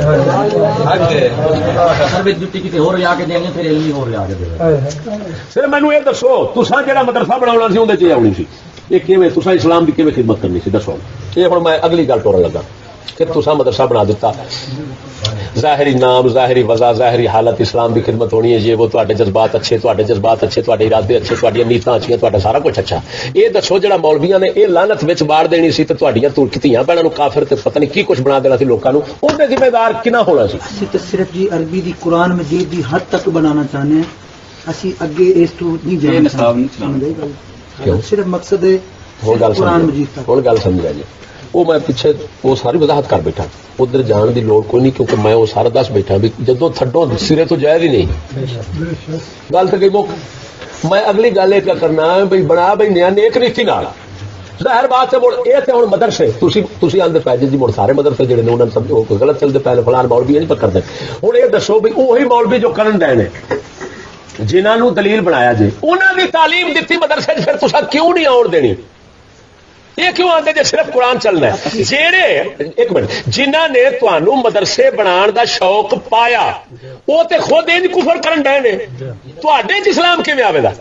ہیں سروے کی جتی کتنے ہو لیا کے دیں گے پھر علم بھی ہو لیا کے دیں گے پھر مینوں یہ دسو تساں جہاں مدرسہ بناونا سی اندر چ آنی سی یہ کیویں تساں اسلام کی کیویں خدمت کرنی سی دسو. یہ ہن میں اگلی گل ٹورن لگا کہ تساں مدرسہ بنا دیتا, ظاہری نام, ظاہری وضع, ظاہری حالت, اسلام کی خدمت ہونی ہے, یہ وہ تواڈے جذبات اچھے, تواڈے جذبات اچھے, تواڈے ارادے اچھے, تواڈیاں نیتاں اچھیاں, تواڈا سارا کچھ اچھا. یہ دسو جڑا مولویاں نے یہ لعنت وچ باڑ دینی سی تے تواڈیاں دھیاں بہناں نوں کافر تے پتہ نہیں کی کچھ بنا دینا سی لوکاں نوں, اون دے ذمہ دار کنا ہونا سی؟ اسی تے صرف جی عربی دی قرآن مجید دی حد تک بنانا چاہنے ہیں, اسی اگے اس تو نہیں جانا چاہتے, صرف مقصد ہے قرآن مجید تک. ہوں گل سمجھا جی, وہ میں پیچھے وہ ساری وضاحت کر بیٹھا, ادھر جان دی لوڑ کوئی نہیں, کیونکہ میں وہ سارا دس بیٹھا بھی جدو تھڈو سرے تو جائز ہی نہیں گل تو گئی مک. میں اگلی گل یہ کیا کرنا بھائی بنا بھائی نیا نیک نیتی نال, ظاہر بات ہے مڑ یہ تو ہوں مدرسے تھی آدھے پی جی مڑ سارے مدرسے جڑے نے انہوں نے سمجھو غلط چلتے پے فلان مولوی نہیں پکڑتے. ہوں یہ دسو بھی وہی مولوی جو کرن ڈے نے جنہوں دلیل بنایا جی انہوں نے تعلیم دیتی مدرسے پھر تصا کیوں نہیں آن دینی؟ یہ کیوں آتے جی صرف قرآن چلنا ہے؟ جیڑے ایک منٹ جنہ نے تمہوں مدرسے بنان دا شوق پایا وہ تے خود یہ کفر کرن ڈے نے, تے اسلام کیویں آوے گا؟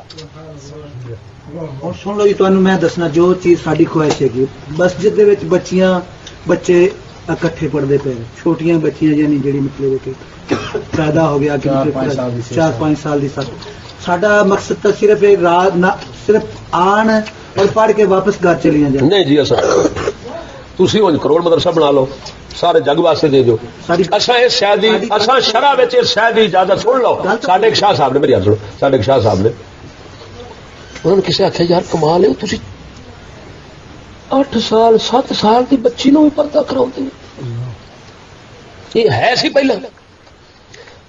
اور سن لو جی, تمہیں میں دسنا جو چیز ساری خواہش ہے کہ مسجد دے وچ بچے اکٹھے پڑھتے پے, چھوٹیاں بچیاں یعنی جڑی مطلب کہ پیدا ہو گیا 4-5 سال دی ساڈا مقصد تو صرف رات نہ صرف آن اور پڑھ کے واپس گھر چلیاں جائیں. نہیں جی تسی ہن کروڑ مدرسہ بنا لو سارے جگ واسطے دے جو اساں اس شاید اساں شرع وچ اس شاید اجازت سن لو. ساڈے ایک شاہ صاحب نے میری سنو, ساڈے ایک شاہ صاحب نے انہوں نے کسی آخیا یار کمال ہے تسی 8 سال 7 سال کی بچی نو بھی پردہ کراؤ, یہ ہے سی پہلے.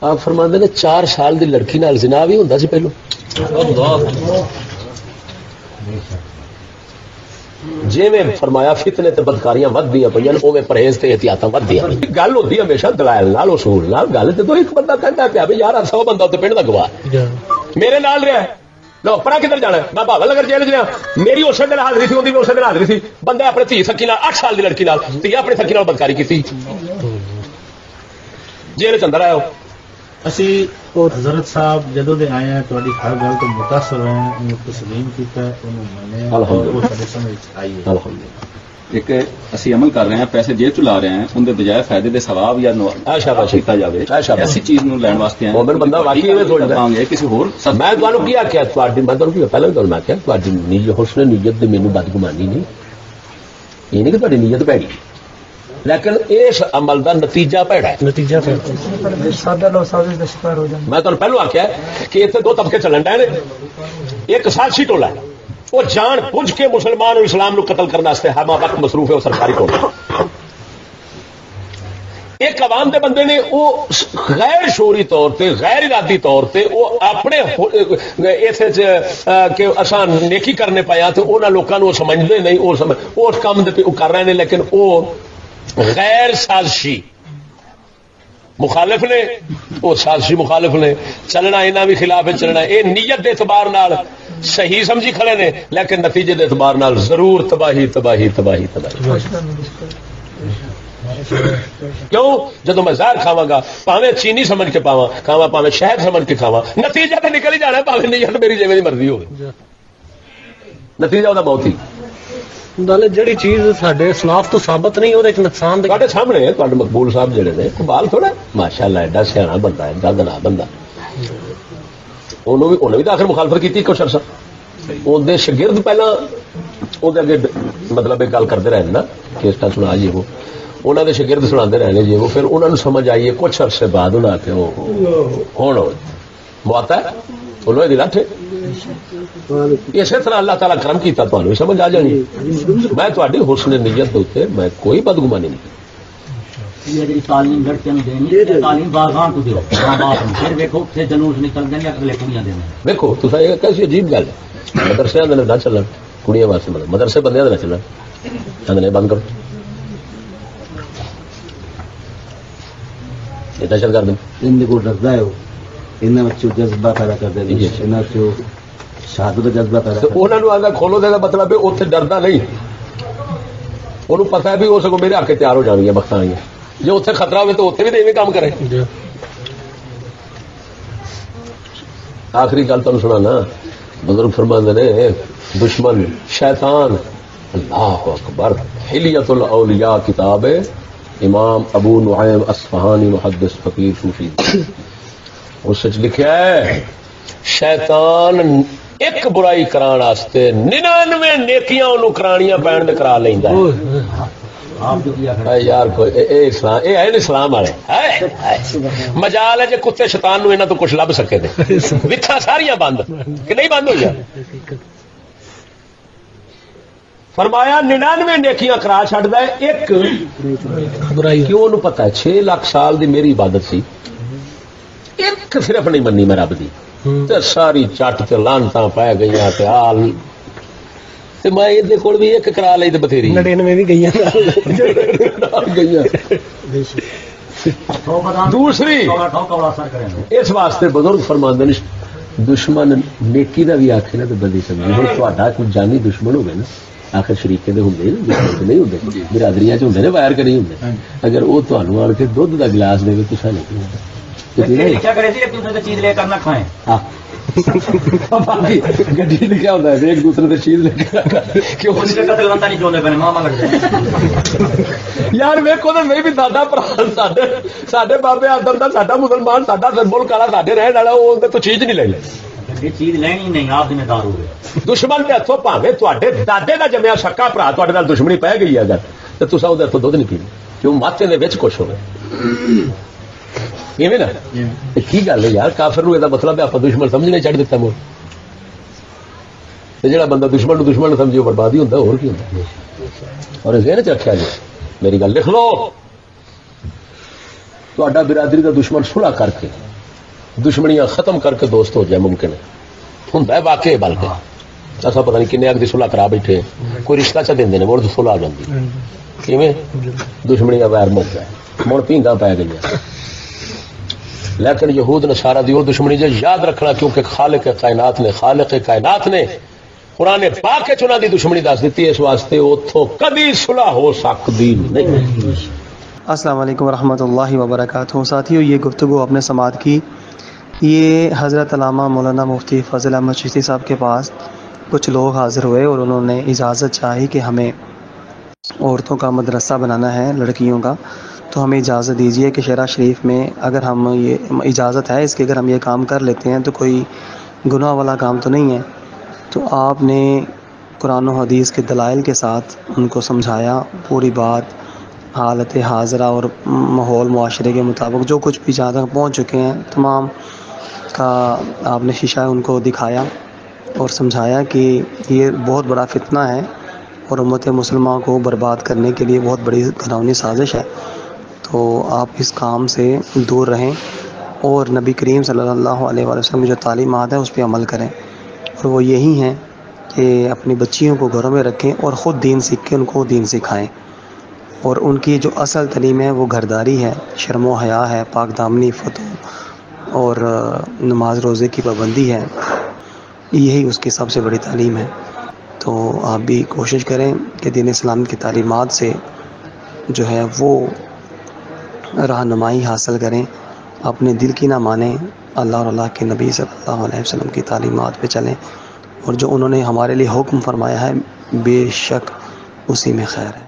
آپ فرماندے نے 4 سال دی لڑکی نال زنا بھی ہوندا سی پہلو. جی میں فرمایا فتنے تے بدکاریاں ودیاں پہ اوے پرہیز تے احتیاطاں ودیاں. گل ہوتی ہمیشہ دلائل نال اصول نال. گل تے تو ایک بندہ کہندا پیا بھی یار 100 بندہ تے پنڈ دا گواہ میرے نال رہا ہے, لو پرا کدھر جانا ہے, میں بھاول نگر جیل گیا, میری اسی دن حاضری تھی, اسی دن حاضری تھی, بندے اپنے دھی سکی 8 سال کی لڑکی نال دھی اپنی سکی نال بدکاری کی جیل چ اندر آیا. اسی حضرت صاحب جدوں دے آئے ہیں تہاڈی ہر گل تو متاثر ہوئے ہیں, انہوں تسلیم کیتا ہے, انہوں منیا, وہ سارے سمجھ آئی ہے. الحمدللہ ایک اسی عمل کر رہے ہیں, پیسے جیب چلا رہے ہیں, ان کے بجائے فائدے دے ثواب یا کیتا جائے ایسی چیز نو لین واسطے مومن بندہ واقعی ایویں سوچدا ہے کسی ہور. میں تانوں کی آکھیا تواڈی میں تانوں کی پہلے تانوں میں آکھیا تواڈی نیت حسن نیت دے مینوں بدگمانی نہیں, یہ نہیں کہ تواڈی نیت بھڑی, لیکن اس عمل دا نتیجہ پیڑا ہے. نتیجہ سادہ لو سازش دا شکار ہو جاندے. میں تانوں پہلو آکھیا کہ اتنے 2 طبقے چلن ڈے نے. ایک سازشی ٹولا ہے وہ جان بوجھ کے مسلمان اور اسلام کو قتل کرنے واسطے ہر وقت مصروف ہے وہ سرکاری ٹولا. ایک عوام دے بندے نے وہ غیر شعوری طور تے غیر ارادی طور تے وہ اپنے ایسے کہ اساں نیکی کرنے پایا تو انہاں لوکاں نوں سمجھدے نہیں, وہ اس کام دے کر رہے ہیں, لیکن وہ غیر سازشی مخالف نے, وہ سازشی مخالف نے. چلنا انہاں بھی خلاف ہے چلنا, یہ نیت دے اعتبار نال صحیح سمجھی کھڑے نے, لیکن نتیجے دے اعتبار نال ضرور تباہی تباہی تباہی تباہی. کیوں جدو میں زہر کھاواں گا پاویں چینی سمجھ کے پاواں کھاواں, پاویں شہد سمجھ کے کھاواں, نتیجہ تو نکل ہی جانا ہے, پاویں نیت میری جویں دی مرضی ہوگی, نتیجہ وہ موت ہی. جڑی چیز ساڈے اسلاف تو ثابت نہیں وہ نقصان تواڈے سامنے تواڈے مقبول صاحب جڑے نے کمال تھوڑا ماشاءاللہ ایڈا سیاح بندہ ہے, گدنا بندہ, انہوں بھی تو آخر مخالفت کی کچھ عرصہ. اندر شگرد پہلا اندر اگے مطلب ایک گل کرتے رہے نا کیسٹا سنا جی, وہ انہوں نے شگرد سنا رہے جی, وہ پھر انہوں نے سمجھ آئی ہے کچھ عرصے بعد انہوں نے ہوں مواتا ہے انہوں نے لاٹھے. اسی طرح اللہ تعالیٰ کرم کیتا تمہیں بھی سمجھ آ جانی. میں تھوڑی حسن نیت کے میں کوئی بدگمانی نہیں. تعلیم لڑکیاں دینی, تعلیم باغاں کو دیو, پھر ویکھو پھر جلوس نکل گئے اگلے کڑیاں دینا. دیکھو تو یہ کیسی عجیب گل ہے, مدرسے نہ چلن کڑیاں واسطے, مدرسے بندے نہ چلن, آدھے بند کرو, یہ دہشت گرد ان کو ڈردا ہے, انہاں وچوں جذبہ پیدا کر دے, انہاں وچوں شہادت کا جذبہ پیدا. انہوں نے آگے کھولو دے مطلب ہے اتنے ڈردا نہیں, انہوں پتا ہے بھی وہ سگوں میرے آکے تیار ہو جانی بختانی, جی اتنے خطرہ ہوئے تو اتنے بھی تو کام کرے. آخری گل تمہیں سنا نا, بزرگ فرماندے نے دشمن شیطان. اللہ اکبر. حلیۃ الاولیاء کتاب ہے امام ابو نعیم اصفہانی محدث فقیر صوفی, اس وچ لکھیا ہے شیطان ایک برائی کران واسطے 99 نیکیاں انہوں کرانیاں پین تے کرا لیندا ہے. یار کوئی اے اسلام, اے ہے اسلام والے مجال ہے جے کتے شیطان نو انہاں تو کچھ لب سکے تے وتھا ساریاں بند کہ نہیں بند ہوئی. فرمایا 99 نیکیاں کرا چھڈدا ہے ایک برائی. کیوں انہوں پتہ ہے 6 لاکھ سال دی میری عبادت سی, ایک صرف نہیں منی میں رب دی تے ساری چٹ تے لانتاں پے گئیاں تے حال تے میں ایدے کول بھی ایک کرا لئی تے بتھیری 99 بھی گئیاں. دوسری اس واسطے بزرگ فرماندے نے دشمن نیکی دا بھی آکھے نا تے بدی سمجھی. ہن تہاڈا کوئی جانی دشمن ہوے نا, آخر شریقے دے ہوندے نہیں ہوندے, برادریاں چ ہوندے نے, وائر کے نہیں ہوندے. اگر وہ تانوں آن کے دودھ دا گلاس دے تساں نہیں کیا کرے سی ایک دوسرے سے چیز لے کر نہ کھائیں. گڈی لکھا ہوتا ہے ایک دوسرے سے چیز لے یار ویکو تو میں بھی ساڈا ساڈے بابے آدر کا ساڈا مسلمان ساڈا ملک والا ساڈے رہن والا وہ تو چیز نہیں لے چیز لینی نہیں آپ ذمہ دار ہوئے دشمن کے ہاتھوں پاوے تے دادے کا جمیا سکا برا تے دشمنی پی گئی اگر تو تصا وہ ہاتھوں دھد نہیں پینی کیوں ماتے دے وچ کچھ ہوئے نا کی گل ہے یار. کافر نو یہ مطلب ہے آپ دشمن سمجھنے چڑھ دیتا مول جہاں بندہ دشمن نو دشمن سمجھے وہ بربادی ہوتا اور کی ہوتا. اور ذہن چ رکھا جی میری گل لکھ لو تہاڈا برادری کا دشمن صلح کر کے دشمنیاں ختم کر کے دوست ہو جائے ممکن ہوں واقعی بلکہ ایسا پتہ نہیں کنے اگ کی صلح کرا بیٹھے کوئی رشتہ چ دیں مڑ صلح آ جاتی کیویں دشمنیاں ویر مک جائے مڑ پیگاں پی گئی. لیکن یہود نصارہ دی وہ دشمنی جو یاد رکھنا کیونکہ خالق کائنات نے قرآن پاک کے چنا دی دشمنی دس دیتی ہے اس واسطے اتوں کبھی صلح ہو سکتی نہیں. السلام علیکم ورحمۃ اللہ وبرکاتہ. ساتھیو یہ گفتگو آپ نے سماعت کی, یہ حضرت علامہ مولانا مفتی فضل احمد چشتی صاحب کے پاس کچھ لوگ حاضر ہوئے اور انہوں نے اجازت چاہی کہ ہمیں عورتوں کا مدرسہ بنانا ہے لڑکیوں کا, تو ہمیں اجازت دیجیے کہ شیراز شریف میں اگر ہم یہ اجازت ہے اس کے اگر ہم یہ کام کر لیتے ہیں تو کوئی گناہ والا کام تو نہیں ہے. تو آپ نے قرآن و حدیث کے دلائل کے ساتھ ان کو سمجھایا پوری بات, حالت حاضرہ اور ماحول معاشرے کے مطابق جو کچھ بھی جہاں تک پہنچ چکے ہیں تمام کا آپ نے شیشہ ان کو دکھایا اور سمجھایا کہ یہ بہت بڑا فتنہ ہے اور امت مسلمہ کو برباد کرنے کے لیے بہت بڑی گھناؤنی سازش ہے. تو آپ اس کام سے دور رہیں اور نبی کریم صلی اللہ علیہ وسلم کی جو تعلیمات ہیں اس پہ عمل کریں, اور وہ یہی ہیں کہ اپنی بچیوں کو گھروں میں رکھیں اور خود دین سیکھ کے ان کو دین سکھائیں. اور ان کی جو اصل تعلیم ہے وہ گھرداری ہے, شرم و حیا ہے, پاک دامنی فتو اور نماز روزے کی پابندی ہے, یہی اس کی سب سے بڑی تعلیم ہے. تو آپ بھی کوشش کریں کہ دین اسلام کی تعلیمات سے جو ہے وہ رہنمائی حاصل کریں, اپنے دل کی نہ مانیں, اللہ اور اللہ کے نبی صلی اللہ علیہ وسلم کی تعلیمات پہ چلیں, اور جو انہوں نے ہمارے لیے حکم فرمایا ہے بے شک اسی میں خیر ہے.